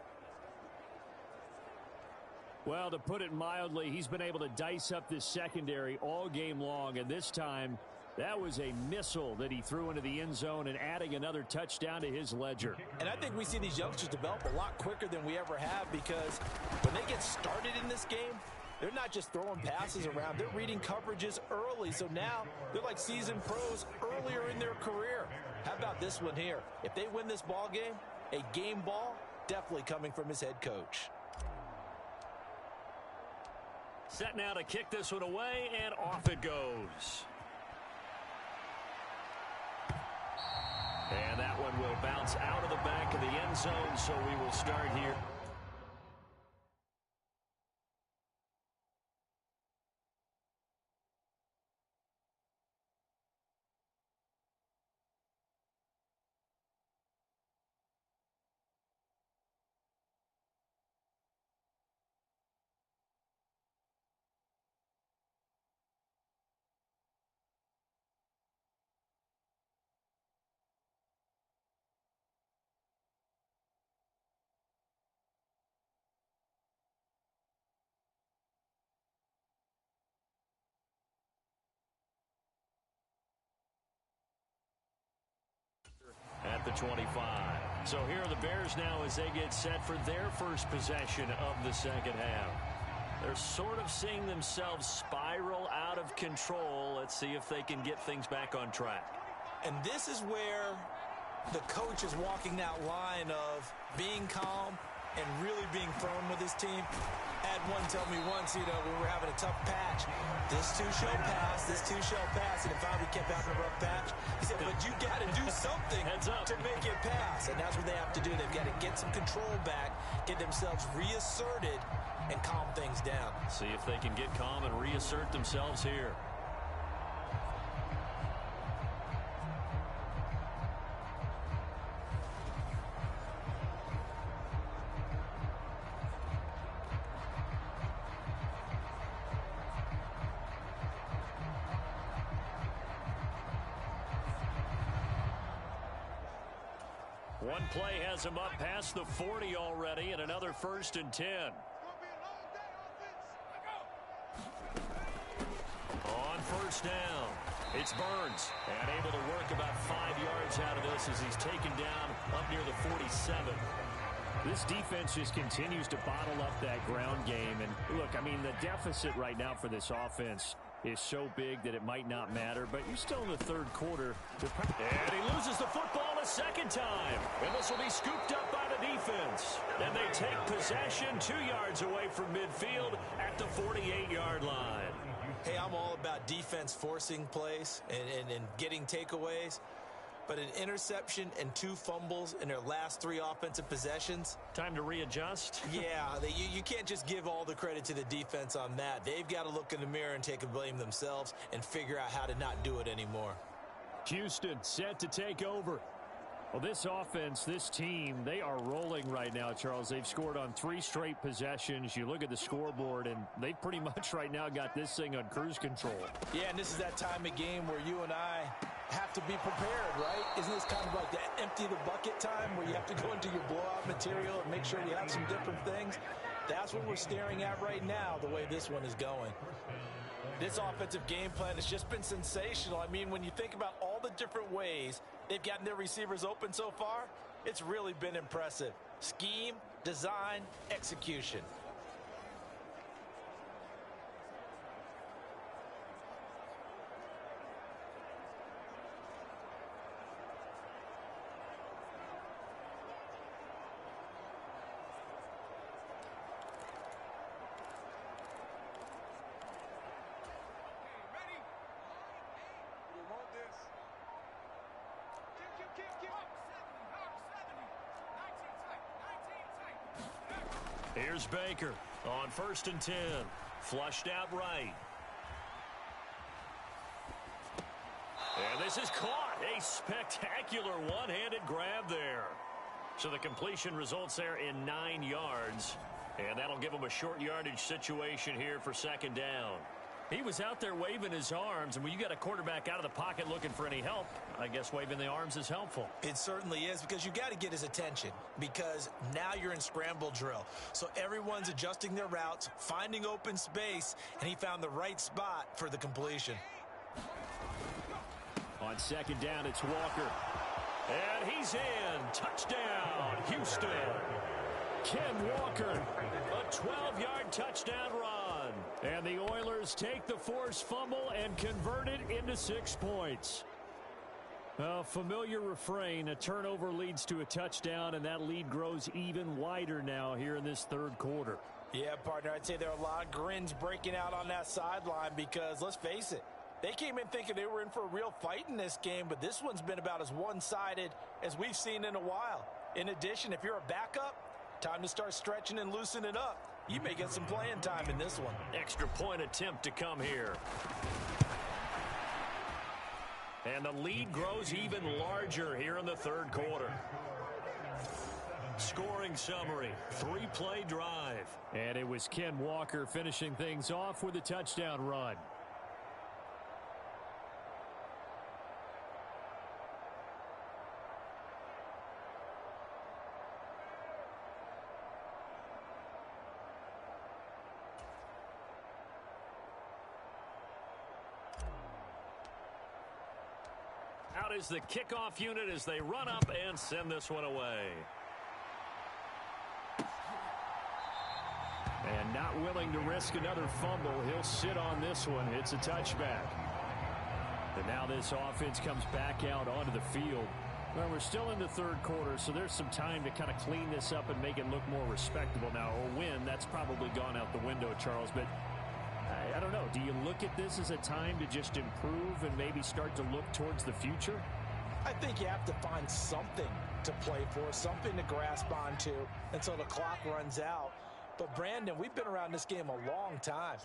B: Well, to put it mildly, he's been able to dice up this secondary all game long, and this time that was a missile that he threw into the end zone and adding another touchdown to his ledger.
C: And I think we see these youngsters develop a lot quicker than we ever have, because when they get started in this game, they're not just throwing passes around. They're reading coverages early. So now they're like seasoned pros earlier in their career. How about this one here? If they win this ball game, a game ball, definitely coming from his head coach.
B: Set now to kick this one away, and off it goes. And that one will bounce out of the back of the end zone, so we will start here. At the 25. So here are the Bears now as they get set for their first possession of the second half. They're sort of seeing themselves spiral out of control. Let's see if they can get things back on track.
C: And this is where the coach is walking that line of being calm and really being firm with his team. I had one tell me once, when we were having a tough patch, this too shall pass, and it finally kept having a rough patch. He said, but you got to do something to make it pass, and that's what they have to do. They've got to get some control back, get themselves reasserted, and calm things down.
D: See if they can get calm and reassert themselves here. One play has him up past the 40 already, and another 1st and 10. On 1st down, it's Burns, and able to work about 5 yards out of this as he's taken down up near the 47.
B: This defense just continues to bottle up that ground game. And look, I mean, the deficit right now for this offense is so big that it might not matter, but you're still in the 3rd quarter.
D: And he loses the football a second time. And this will be scooped up by the defense. And they take possession 2 yards away from midfield at the 48-yard line.
C: Hey, I'm all about defense forcing plays and getting takeaways. But an interception and 2 fumbles in their last 3 offensive possessions.
D: Time to readjust?
C: Yeah, you can't just give all the credit to the defense on that. They've got to look in the mirror and take a blame themselves and figure out how to not do it anymore.
B: Houston set to take over. Well, this offense, this team, they are rolling right now, Charles. They've scored on 3 straight possessions. You look at the scoreboard, and they've pretty much right now got this thing on cruise control.
C: Yeah, and this is that time of game where you and I have to be prepared, right? Isn't this kind of like the empty the bucket time where you have to go into your blowout material and make sure you have some different things? That's what we're staring at right now, the way this one is going. This offensive game plan has just been sensational. I mean, when you think about all the different ways they've gotten their receivers open so far, it's really been impressive. Scheme, design, execution.
D: Here's Baker on 1st and 10. Flushed out right. And this is caught. A spectacular one-handed grab there. So the completion results there in 9 yards. And that'll give him a short yardage situation here for 2nd down. He was out there waving his arms, and when you got a quarterback out of the pocket looking for any help, I guess waving the arms is helpful.
C: It certainly is, because you got to get his attention, because now you're in scramble drill. So everyone's adjusting their routes, finding open space, and he found the right spot for the completion.
B: On 2nd down, it's Walker.
D: And he's in. Touchdown, Houston.
B: Ken Walker.
D: A 12-yard touchdown run.
B: And the Oilers take the forced fumble and convert it into 6 points. A familiar refrain, a turnover leads to a touchdown, and that lead grows even wider now here in this 3rd quarter.
C: Yeah, partner, I'd say there are a lot of grins breaking out on that sideline because, let's face it, they came in thinking they were in for a real fight in this game, but this one's been about as one-sided as we've seen in a while. In addition, if you're a backup, time to start stretching and loosening up. You may get some playing time in this one.
D: Extra point attempt to come here. And the lead grows even larger here in the 3rd quarter. Scoring summary, 3-play drive.
B: And it was Ken Walker finishing things off with a touchdown run.
D: Out is the kickoff unit as they run up and send this one away.
B: And not willing to risk another fumble, he'll sit on this one. It's a touchback. And now this offense comes back out onto the field. Well, we're still in the third quarter, so there's some time to kind of clean this up and make it look more respectable. Now, a win, that's probably gone out the window, Charles, but I don't know. Do you look at this as a time to just improve and maybe start to look towards the future?
C: I think you have to find something to play for, something to grasp onto until the clock runs out. But, Brandon, we've been around this game a long time.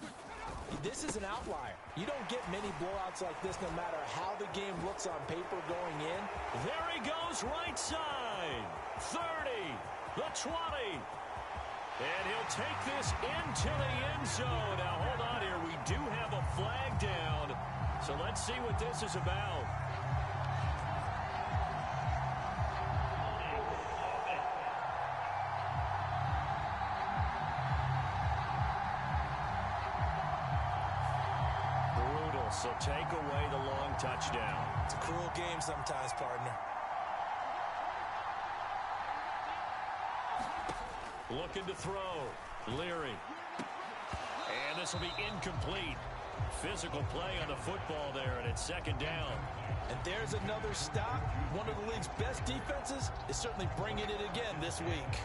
C: This is an outlier. You don't get many blowouts like this no matter how the game looks on paper going in.
B: There he goes, right side. 30, the 20. And he'll take this into the end zone. Now, hold on here. We do have a flag down. So let's see what this is about. So take away the long touchdown.
C: It's a cruel game sometimes, partner.
B: Looking to throw. Leary. And this will be incomplete. Physical play on the football there, and it's second down.
C: And there's another stop. One of the league's best defenses is certainly bringing it again this week.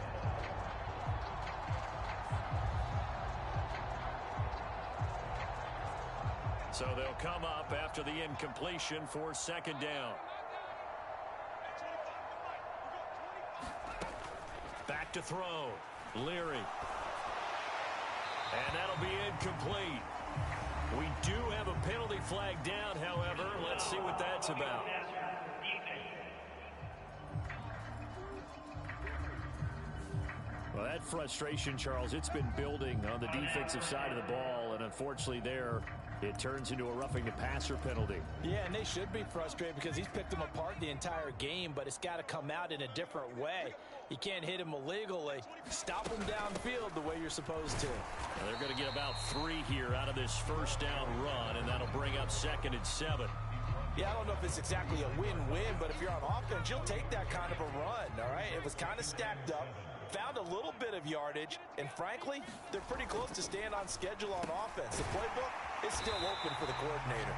B: So they'll come up after the incompletion for second down. Back to throw. Leary. And that'll be incomplete. We do have a penalty flag down, however. Let's see what that's about. Well, that frustration, Charles, it's been building on the defensive side of the ball, and unfortunately there, it turns into a roughing the passer penalty.
C: Yeah, and they should be frustrated because he's picked them apart the entire game, but it's got to come out in a different way. You can't hit him illegally. Stop him downfield the way you're supposed to.
B: Well, they're going to get about 3 here out of this first down run, and that'll bring up 2nd and 7.
C: Yeah, I don't know if it's exactly a win-win, but if you're on offense, you'll take that kind of a run, all right? It was kind of stacked up. Found a little bit of yardage, and frankly, they're pretty close to staying on schedule on offense. The playbook is still open for the coordinator.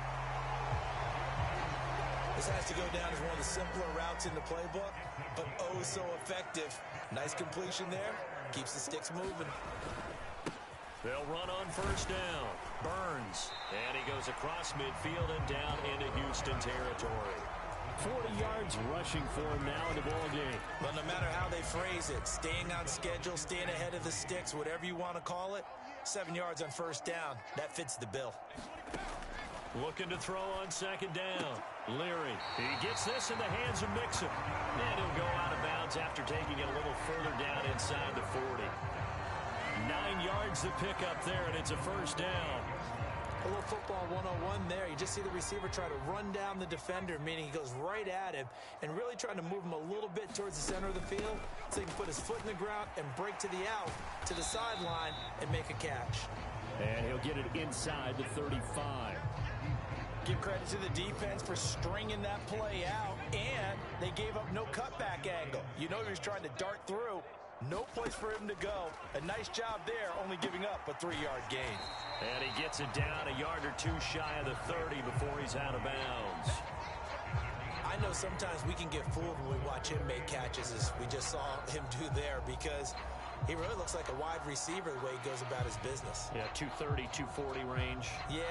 C: This has to go down as one of the simpler routes in the playbook, but oh so effective. Nice completion there. Keeps the sticks moving.
B: They'll run on first down. Burns. And he goes across midfield and down into Houston territory. 40 yards rushing for him now in the ball game.
C: But no matter how they phrase it, staying on schedule, staying ahead of the sticks, whatever you want to call it, 7 yards on first down, that fits the bill.
B: Looking to throw on second down. Leary. He gets this in the hands of Mixon. And he'll go out of bounds after taking it a little further down inside the 40. 9 yards to pick up there, and it's a first down.
C: A little football 101 there. You just see the receiver try to run down the defender, meaning he goes right at him and really trying to move him a little bit towards the center of the field so he can put his foot in the ground and break to the out, to the sideline, and make a catch.
B: And he'll get it inside the 35.
C: Give credit to the defense for stringing that play out, and they gave up no cutback angle. You know he was trying to dart through. No place for him to go. A nice job there, only giving up a 3-yard gain.
B: And he gets it down a yard or two shy of the 30 before he's out of bounds.
C: I know sometimes we can get fooled when we watch him make catches, as we just saw him do there, because he really looks like a wide receiver the way he goes about his business.
B: Yeah, 230, 240 range.
C: Yeah,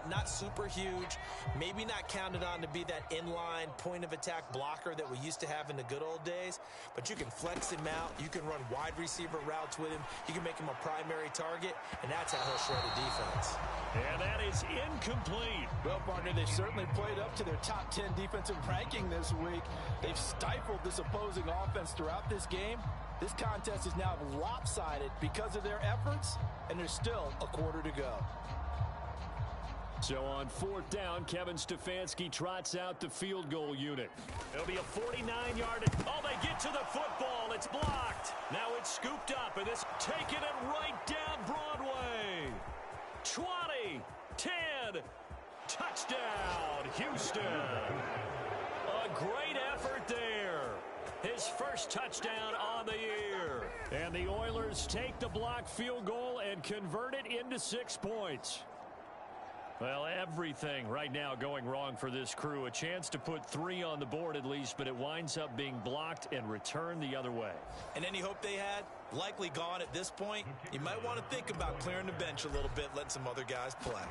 C: not super huge. Maybe not counted on to be that inline point-of-attack blocker that we used to have in the good old days. But you can flex him out. You can run wide receiver routes with him. You can make him a primary target, and that's how he'll shred a defense.
B: And that is incomplete.
C: Well, partner, they certainly played up to their top 10 defensive ranking this week. They've stifled this opposing offense throughout this game. This contest is now lopsided because of their efforts, and there's still a quarter to go.
B: So on fourth down, Kevin Stefanski trots out the field goal unit. It'll be a 49-yard. Oh, they get to the football. It's blocked. Now it's scooped up, and it's taking it right down Broadway. 20, 10, touchdown, Houston. A great effort there. His first touchdown on the year. And the Oilers take the block field goal and convert it into 6 points.
D: Well, everything right now going wrong for this crew. A chance to put 3 on the board at least, but it winds up being blocked and returned the other way.
C: And any hope they had, likely gone at this point. You might want to think about clearing the bench a little bit, letting some other guys play.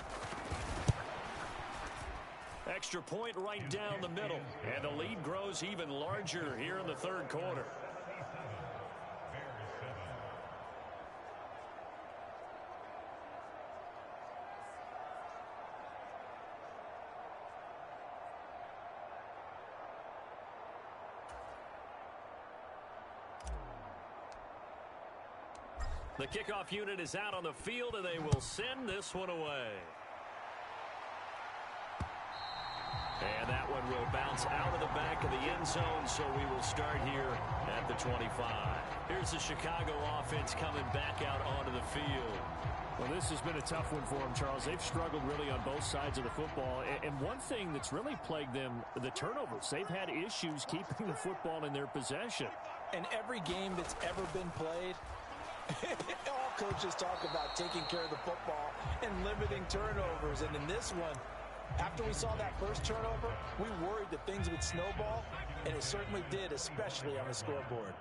D: Extra point right down the middle. And the lead grows even larger here in the third quarter. The kickoff unit is out on the field, and they will send this one away. And that one will bounce out of the back of the end zone, so we will start here at the 25. Here's the Chicago offense coming back out onto the field.
B: Well, this has been a tough one for them, Charles. They've struggled really on both sides of the football. And one thing that's really plagued them, the turnovers. They've had issues keeping the football in their possession.
C: And every game that's ever been played, all coaches talk about taking care of the football and limiting turnovers. And in this one, after we saw that first turnover, we worried that things would snowball, and it certainly did, especially on the scoreboard.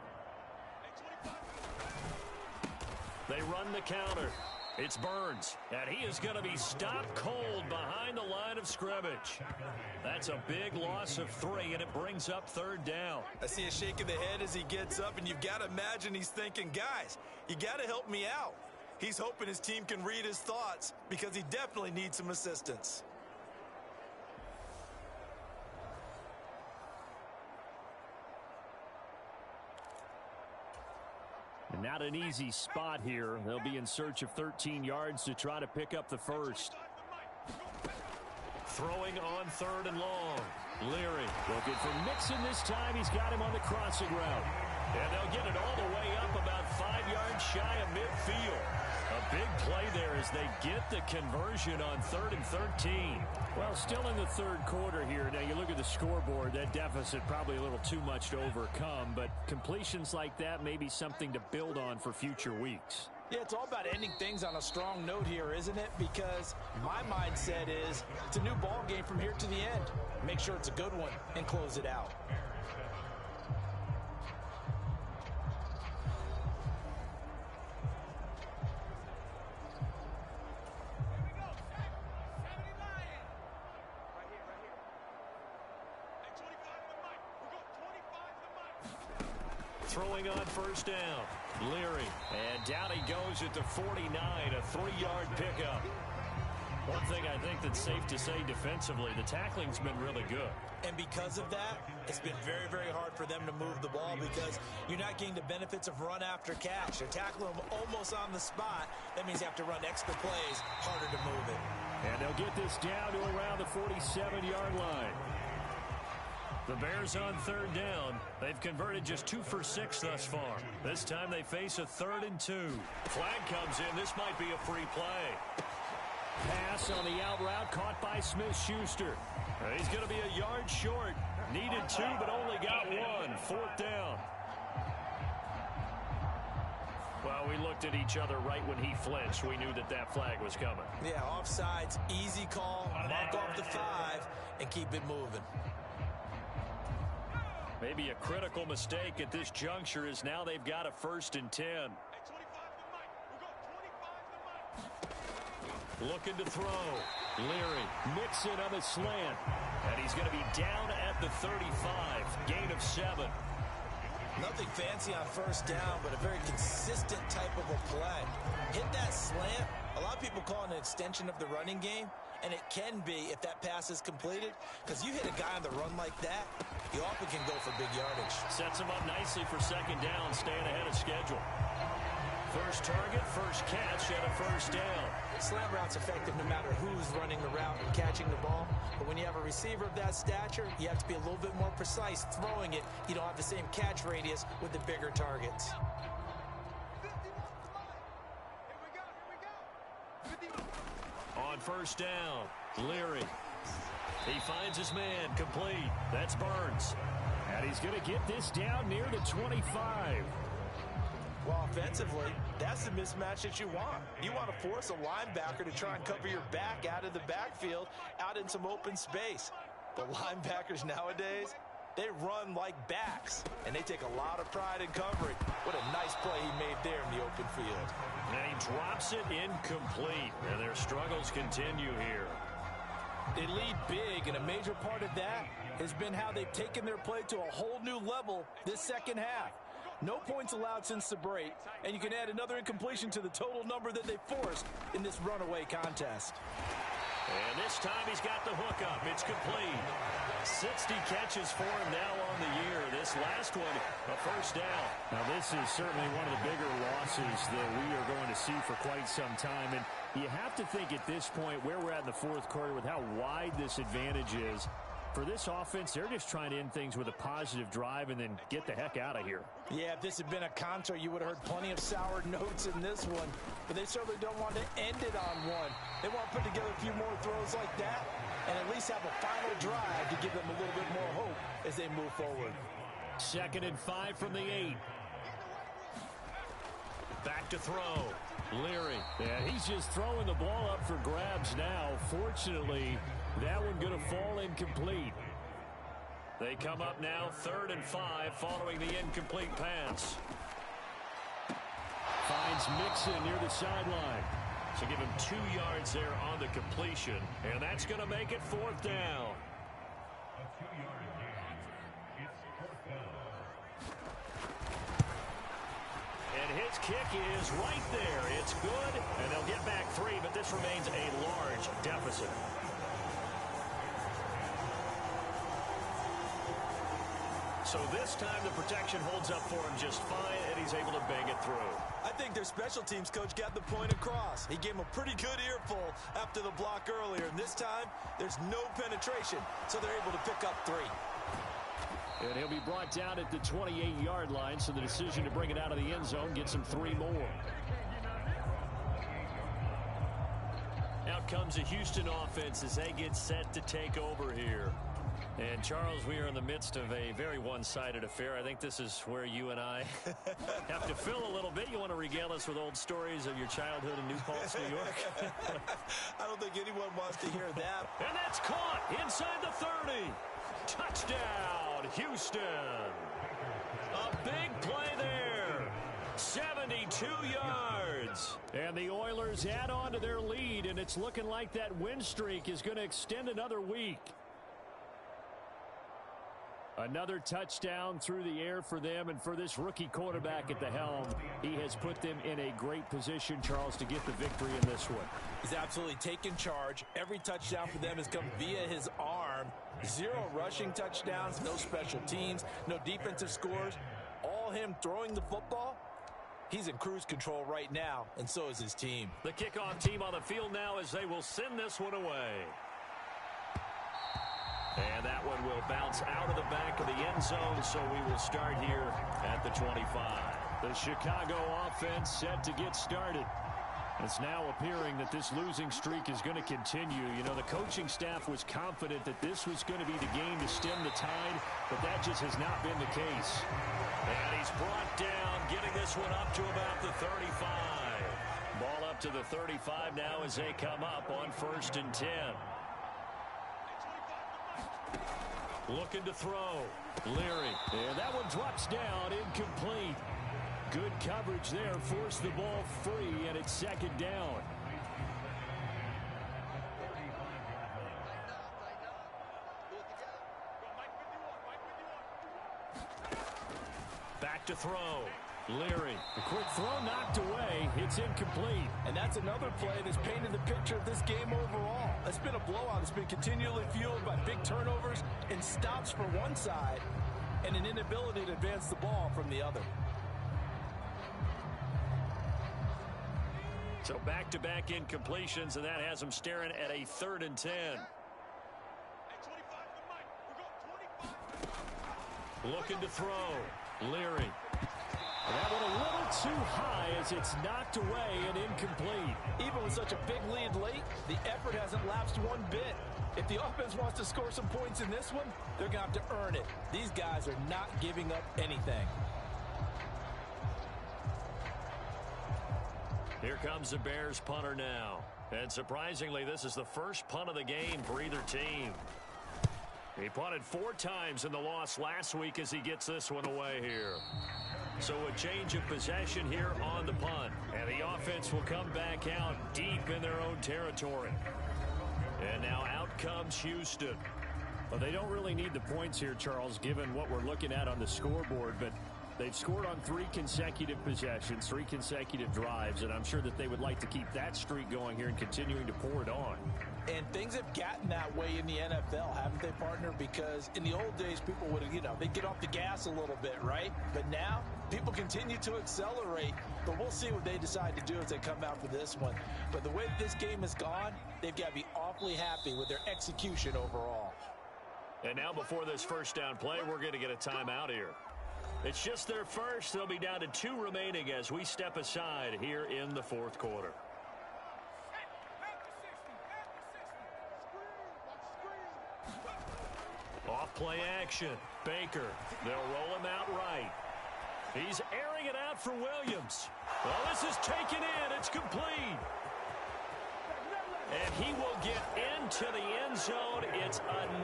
D: They run the counter. It's Burns, and he is going to be stopped cold behind the line of scrimmage. That's a big loss of 3, and it brings up third down.
C: I see a shake of the head as he gets up, and you've got to imagine he's thinking, guys, you got to help me out. He's hoping his team can read his thoughts because he definitely needs some assistance.
B: And not an easy spot here. They'll be in search of 13 yards to try to pick up the first.
D: Throwing on 3rd and long. Leary
B: looking for Mixon this time. He's got him on the crossing route.
D: And they'll get it all the way up about 5 yards shy of midfield. A big play there as they get the conversion on 3rd and 13.
B: Well, still in the third quarter here. Now, you look at the scoreboard, that deficit probably a little too much to overcome, but completions like that may be something to build on for future weeks.
C: Yeah, it's all about ending things on a strong note here, isn't it? Because my mindset is it's a new ball game from here to the end. Make sure it's a good one and close it out.
D: Throwing on first down. Leary. And down he goes at the 49, a 3-yard pickup. One thing I think that's safe to say defensively, the tackling's been really good.
C: And because of that, it's been very, very hard for them to move the ball because you're not getting the benefits of run after catch. They're tackling them almost on the spot. That means you have to run extra plays, harder to move it.
B: And they'll get this down to around the 47-yard line.
D: The Bears on 3rd down. They've converted just 2 for 6 thus far. This time they face a 3rd and 2. Flag comes in. This might be a free play.
B: Pass on the out route caught by Smith-Schuster.
D: He's going to be a yard short. Needed 2, but only got 1. 4th down. Well, we looked at each other right when he flinched. We knew that that flag was coming.
C: Yeah, offsides, easy call, mark off the 5, and keep it moving.
D: Maybe a critical mistake at this juncture is now they've got a 1st and 10. Looking to throw. Leary.
B: Mixon on the slant.
D: And he's going to be down at the 35. Gain of 7.
C: Nothing fancy on first down, but a very consistent type of a play. Hit that slant. A lot of people call it an extension of the running game, and it can be if that pass is completed, because you hit a guy on the run like that, you often can go for big yardage.
D: Sets him up nicely for 2nd down, staying ahead of schedule. First target, first catch, and a 1st down.
C: Slant route's effective no matter who's running the route and catching the ball, but when you have a receiver of that stature, you have to be a little bit more precise throwing it. You don't have the same catch radius with the bigger targets.
D: On first down, Leary. He finds his man, complete. That's Burns.
B: And he's going to get this down near the 25.
C: Well, offensively, that's the mismatch that you want. You want to force a linebacker to try and cover your back out of the backfield, out in some open space. But linebackers nowadays, they run like backs, and they take a lot of pride in covering. What a nice play he made there in the open field.
D: And he drops it incomplete, and their struggles continue here.
C: They lead big, and a major part of that has been how they've taken their play to a whole new level this second half. No points allowed since the break, and you can add another incompletion to the total number that they forced in this runaway contest.
D: And this time he's got the hook up. It's complete. 60 catches for him now on the year. This last one, a first down.
B: Now, this is certainly one of the bigger losses that we are going to see for quite some time. And you have to think at this point where we're at in the fourth quarter with how wide this advantage is. For this offense, they're just trying to end things with a positive drive and then get the heck out of here.
C: Yeah, if this had been a concert, you would have heard plenty of sour notes in this one. But they certainly don't want to end it on one. They want to put together a few more throws like that and at least have a final drive to give them a little bit more hope as they move forward.
B: 2nd and 5 from the 8.
D: Back to throw. Leary.
B: Yeah, he's just throwing the ball up for grabs now. Fortunately, that one going to fall incomplete.
D: They come up now 3rd and 5 following the incomplete pass.
B: Finds Mixon near the sideline.
D: So give him 2 yards there on the completion, and that's going to make it 4th down. And his kick is right there. It's good, and they'll get back 3, but this remains a large deficit. So this time the protection holds up for him just fine, and he's able to bang it through.
C: I think their special teams coach got the point across. He gave him a pretty good earful after the block earlier, and this time there's no penetration, so they're able to pick up 3.
B: And he'll be brought down at the 28-yard line, so the decision to bring it out of the end zone gets him 3 more.
D: Out comes the Houston offense as they get set to take over here. And, Charles, we are in the midst of a very one-sided affair. I think this is where you and I have to fill a little bit. You want to regale us with old stories of your childhood in New Paltz, New York?
C: I don't think anyone wants to hear that.
D: And that's caught inside the 30. Touchdown, Houston. A big play there. 72 yards.
B: And the Oilers add on to their lead, and it's looking like that win streak is going to extend another week. Another touchdown through the air for them, and for this rookie quarterback at the helm, he has put them in a great position, Charles, to get the victory in this one.
C: He's absolutely taken charge. Every touchdown for them has come via his arm. 0 rushing touchdowns, no special teams, no defensive scores. All him throwing the football. He's in cruise control right now, and so is his team.
D: The kickoff team on the field now as they will send this one away. And that one will bounce out of the back of the end zone, so we will start here at the 25.
B: The Chicago offense set to get started. It's now appearing that this losing streak is going to continue. You know, the coaching staff was confident that this was going to be the game to stem the tide, but that just has not been the case.
D: And he's brought down, getting this one up to about the 35. Ball up to the 35 now as they come up on 1st and 10. Looking to throw. Leary.
B: And that one drops down, incomplete. Good coverage there, forced the ball free, and it's 2nd down.
D: Back to throw. Leary.
B: The quick throw knocked away. It's incomplete.
C: And that's another play that's painted the picture of this game overall. It's been a blowout. It's been continually fueled by big turnovers and stops for one side and an inability to advance the ball from the other.
D: So back-to-back incompletions, and that has them staring at a 3rd and 10. Looking to throw. Leary.
B: That one a little too high as it's knocked away and incomplete.
C: Even with such a big lead late, the effort hasn't lapsed one bit. If the offense wants to score some points in this one, they're going to have to earn it. These guys are not giving up anything.
D: Here comes the Bears punter now. And surprisingly, this is the first punt of the game for either team. He punted 4 times in the loss last week as he gets this one away here. So a change of possession here on the punt. And the offense will come back out deep in their own territory. And now out comes Houston.
B: Well, they don't really need the points here, Charles, given what we're looking at on the scoreboard. But they've scored on 3 consecutive possessions, 3 consecutive drives, and I'm sure that they would like to keep that streak going here and continuing to pour it on.
C: And things have gotten that way in the NFL, haven't they, partner? Because in the old days, people would, they'd get off the gas a little bit, right? But now, people continue to accelerate. But we'll see what they decide to do as they come out for this one. But the way that this game has gone, they've got to be awfully happy with their execution overall.
D: And now before this first down play, we're going to get a timeout here. It's just their first. They'll be down to 2 remaining as we step aside here in the fourth quarter. Off play action. Baker. They'll roll him out right. He's airing it out for Williams. Well, this is taken in. It's complete. And he will get into the end zone. It's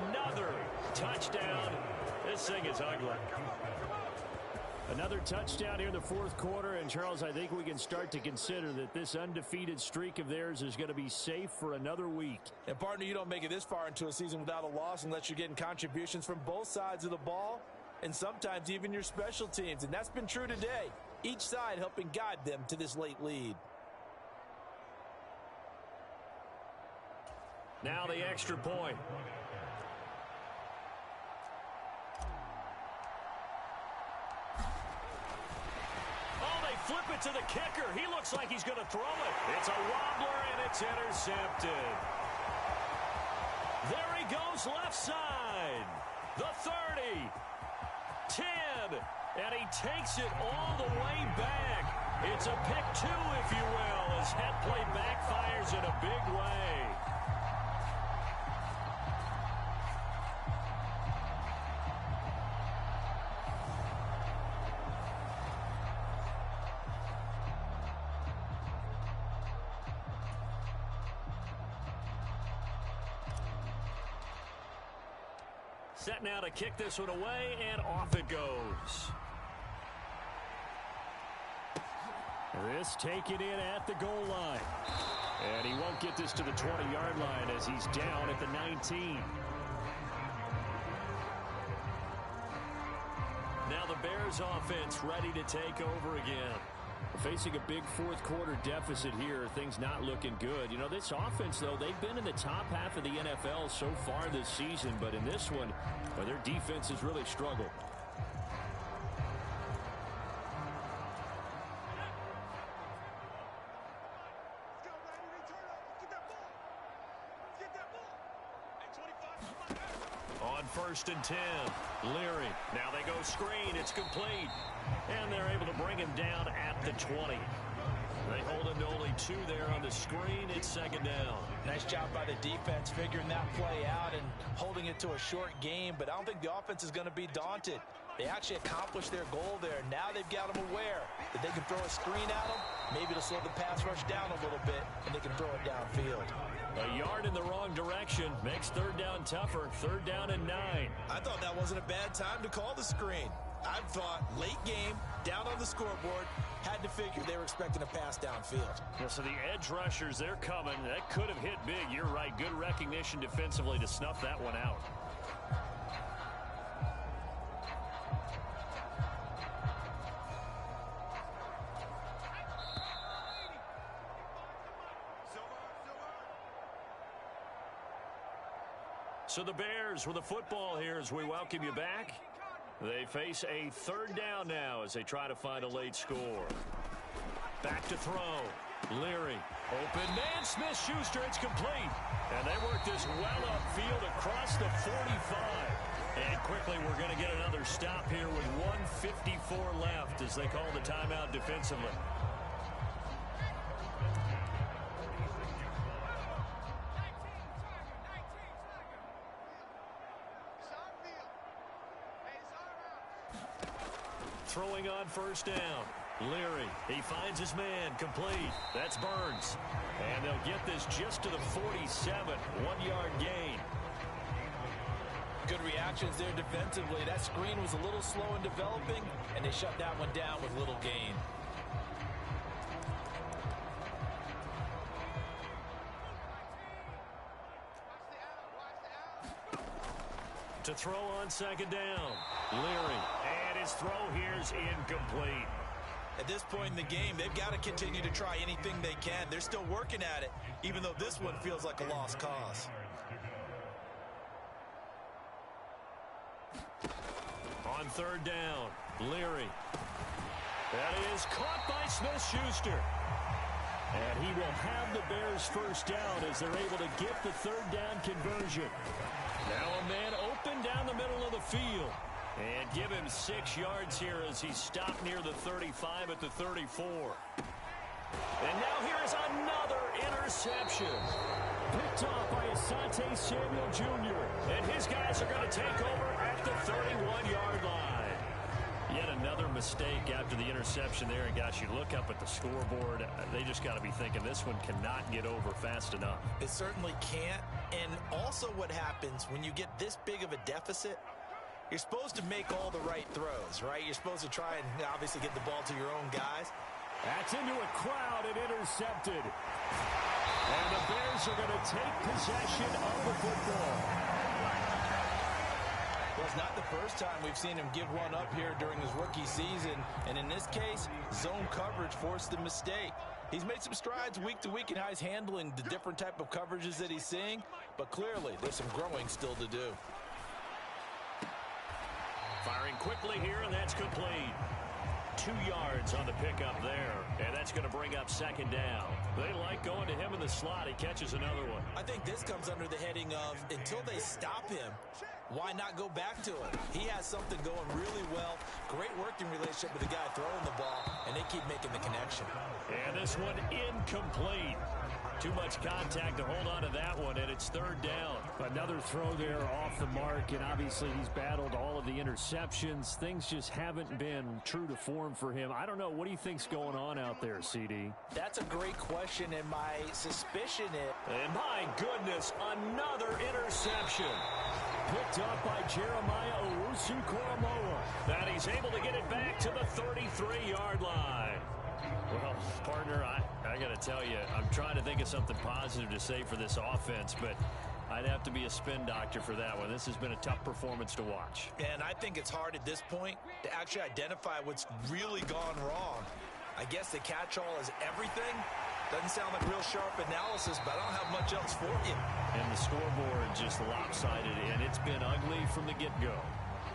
D: another touchdown. This thing is ugly.
B: Another touchdown here in the fourth quarter. And, Charles, I think we can start to consider that this undefeated streak of theirs is going to be safe for another week.
C: And, partner, you don't make it this far into a season without a loss unless you're getting contributions from both sides of the ball and sometimes even your special teams. And that's been true today. Each side helping guide them to this late lead.
D: Now the extra point. Oh, they flip it to the kicker. He looks like he's going to throw it. It's a wobbler, and it's intercepted. There he goes left side. The 30. 10. And he takes it all the way back. It's a pick 2, if you will, as that play backfires in a big way. Set now to kick this one away, and off it goes.
B: This taken in at the goal line. And he won't get this to the 20-yard line as he's down at the 19.
D: Now the Bears offense ready to take over again.
B: Facing a big fourth quarter deficit here, things not looking good. This offense, though, they've been in the top half of the NFL so far this season, but in this one, their defense has really struggled.
D: On 1st and 10, Leary. Now they go screen. It's complete. And they're able to bring him down at the 20. They hold him to only 2 there on the screen. It's 2nd down.
C: Nice job by the defense figuring that play out and holding it to a short game, but I don't think the offense is going to be daunted. They actually accomplished their goal there. Now they've got them aware that they can throw a screen at them. Maybe to slow the pass rush down a little bit, and they can throw it downfield.
D: A yard in the wrong direction makes 3rd down tougher. 3rd down and 9.
C: I thought that wasn't a bad time to call the screen. I thought late game, down on the scoreboard, had to figure they were expecting a pass downfield.
D: Yeah, so the edge rushers, they're coming. That could have hit big. You're right. Good recognition defensively to snuff that one out. So the Bears with the football here as we welcome you back. They face a 3rd down now as they try to find a late score. Back to throw. Leary. Open man. Smith-Schuster. It's complete. And they work this well upfield across the 45. And quickly we're going to get another stop here with 1:54 left as they call the timeout defensively. Throwing on 1st down. Leary, he finds his man, complete. That's Burns. And they'll get this just to the 47, 1-yard gain.
C: Good reactions there defensively. That screen was a little slow in developing, and they shut that one down with little gain.
D: To throw on second down. Leary, and his throw here is incomplete.
C: At this point in the game, they've got to continue to try anything they can. They're still working at it, even though this one feels like a lost cause.
D: On third down, Leary. That is caught by Smith-Schuster. And he will have the Bears first down as they're able to get the third down conversion. Now a man open down the middle of the field. And give him 6 yards here as he stopped near the 35 at the 34. And now here is another interception. Picked off by Asante Samuel Jr. And his guys are going to take over at the 31-yard line. Yet another mistake after the interception there. And gosh, you look up at the scoreboard, they just got to be thinking this one cannot get over fast enough.
C: It certainly can't. And also what happens when you get this big of a deficit, you're supposed to make all the right throws, right? You're supposed to try and obviously get the ball to your own guys.
D: That's into a crowd and intercepted. And the Bears are going to take possession of the football.
C: Well, it's not the first time we've seen him give one up here during his rookie season. And in this case, zone coverage forced the mistake. He's made some strides week to week in how he's handling the different type of coverages that he's seeing. But clearly, there's some growing still to do.
D: Firing quickly here, and that's complete. 2 yards on the pickup there, and that's going to bring up second down. They like going to him in the slot. He catches another one.
C: I think this comes under the heading of, until they stop him, why not go back to him? He has something going really well. Great working relationship with the guy throwing the ball, and they keep making the connection.
D: And this one incomplete. Too much contact to hold on to that one, and it's third down.
B: Another throw there off the mark, and obviously he's battled all of the interceptions. Things just haven't been true to form for him. I don't know. What do you think's going on out there, CD?
C: That's a great question, and my suspicion is...
D: And my goodness, another interception.
B: Picked up by Jeremiah Owusu-Koramoah.
D: That he's able to get it back to the 33-yard line. Well, partner, I got to tell you, I'm trying to think of something positive to say for this offense, but I'd have to be a spin doctor for that one. This has been a tough performance to watch.
C: And I think it's hard at this point to actually identify what's really gone wrong. I guess the catch-all is everything. Doesn't sound like real sharp analysis, but I don't have much else for you.
D: And the scoreboard just lopsided, and it's been ugly from the get-go.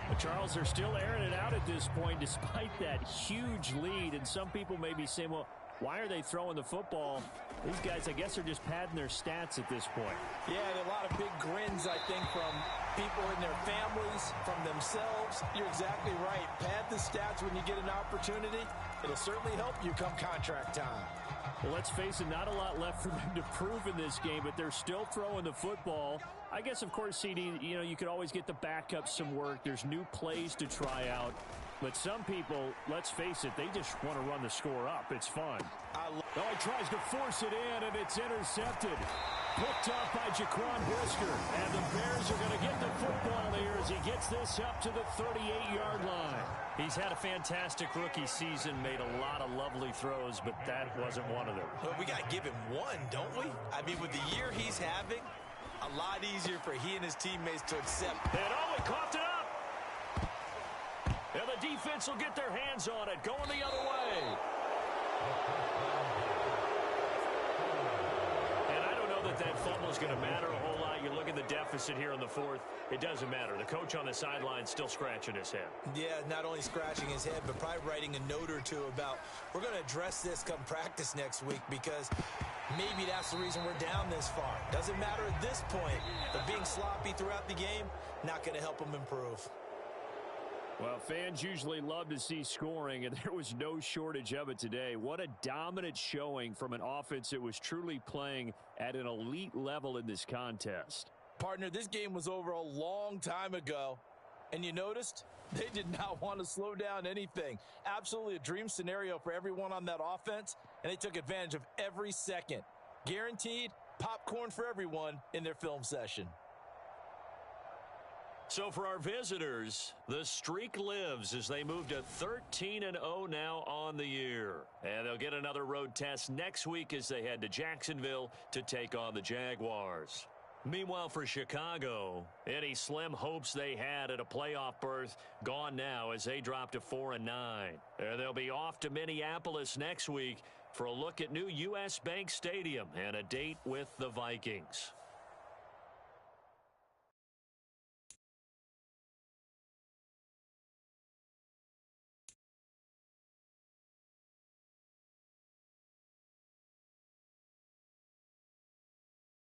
B: But Charles, they're still airing it out at this point despite that huge lead. And some people may be saying, well, why are they throwing the football? These guys, I guess, are just padding their stats at this point.
C: Yeah, there are a lot of big grins, I think, from people in their families, from themselves. You're exactly right. Pad the stats when you get an opportunity. It'll certainly help you come contract time.
B: Well, let's face it, not a lot left for them to prove in this game, but they're still throwing the football. I guess, of course, CD, you could always get the backup some work. There's new plays to try out. But some people, let's face it, they just want to run the score up. It's fun.
D: He tries to force it in, and it's intercepted. Picked off by Jaquan Brisker. And the Bears are going to get the football here as he gets this up to the 38-yard line. He's had a fantastic rookie season, made a lot of lovely throws, but that wasn't one of them.
C: Well, we got to give him one, don't we? I mean, with the year he's having, a lot easier for he and his teammates to accept.
D: And he coughed it up. And the defense will get their hands on it, going the other way. And I don't know that fumble is going to matter a whole lot. You look at the deficit here in the fourth, it doesn't matter. The coach on the sideline still scratching his head.
C: Yeah, not only scratching his head, but probably writing a note or two about, we're going to address this come practice next week because maybe that's the reason we're down this far. Doesn't matter at this point, but being sloppy throughout the game, not going to help him improve.
B: Well, fans usually love to see scoring, and there was no shortage of it today. What a dominant showing from an offense that was truly playing at an elite level in this contest.
C: Partner, this game was over a long time ago, And you noticed they did not want to slow down anything. Absolutely a dream scenario for everyone on that offense, and they took advantage of every second. Guaranteed popcorn for everyone in their film session.
B: So for our visitors, the streak lives as they move to 13-0 now on the year. And they'll get another road test next week as they head to Jacksonville to take on the Jaguars. Meanwhile, for Chicago, any slim hopes they had at a playoff berth gone now as they drop to 4-9. And they'll be off to Minneapolis next week for a look at new U.S. Bank Stadium and a date with the Vikings.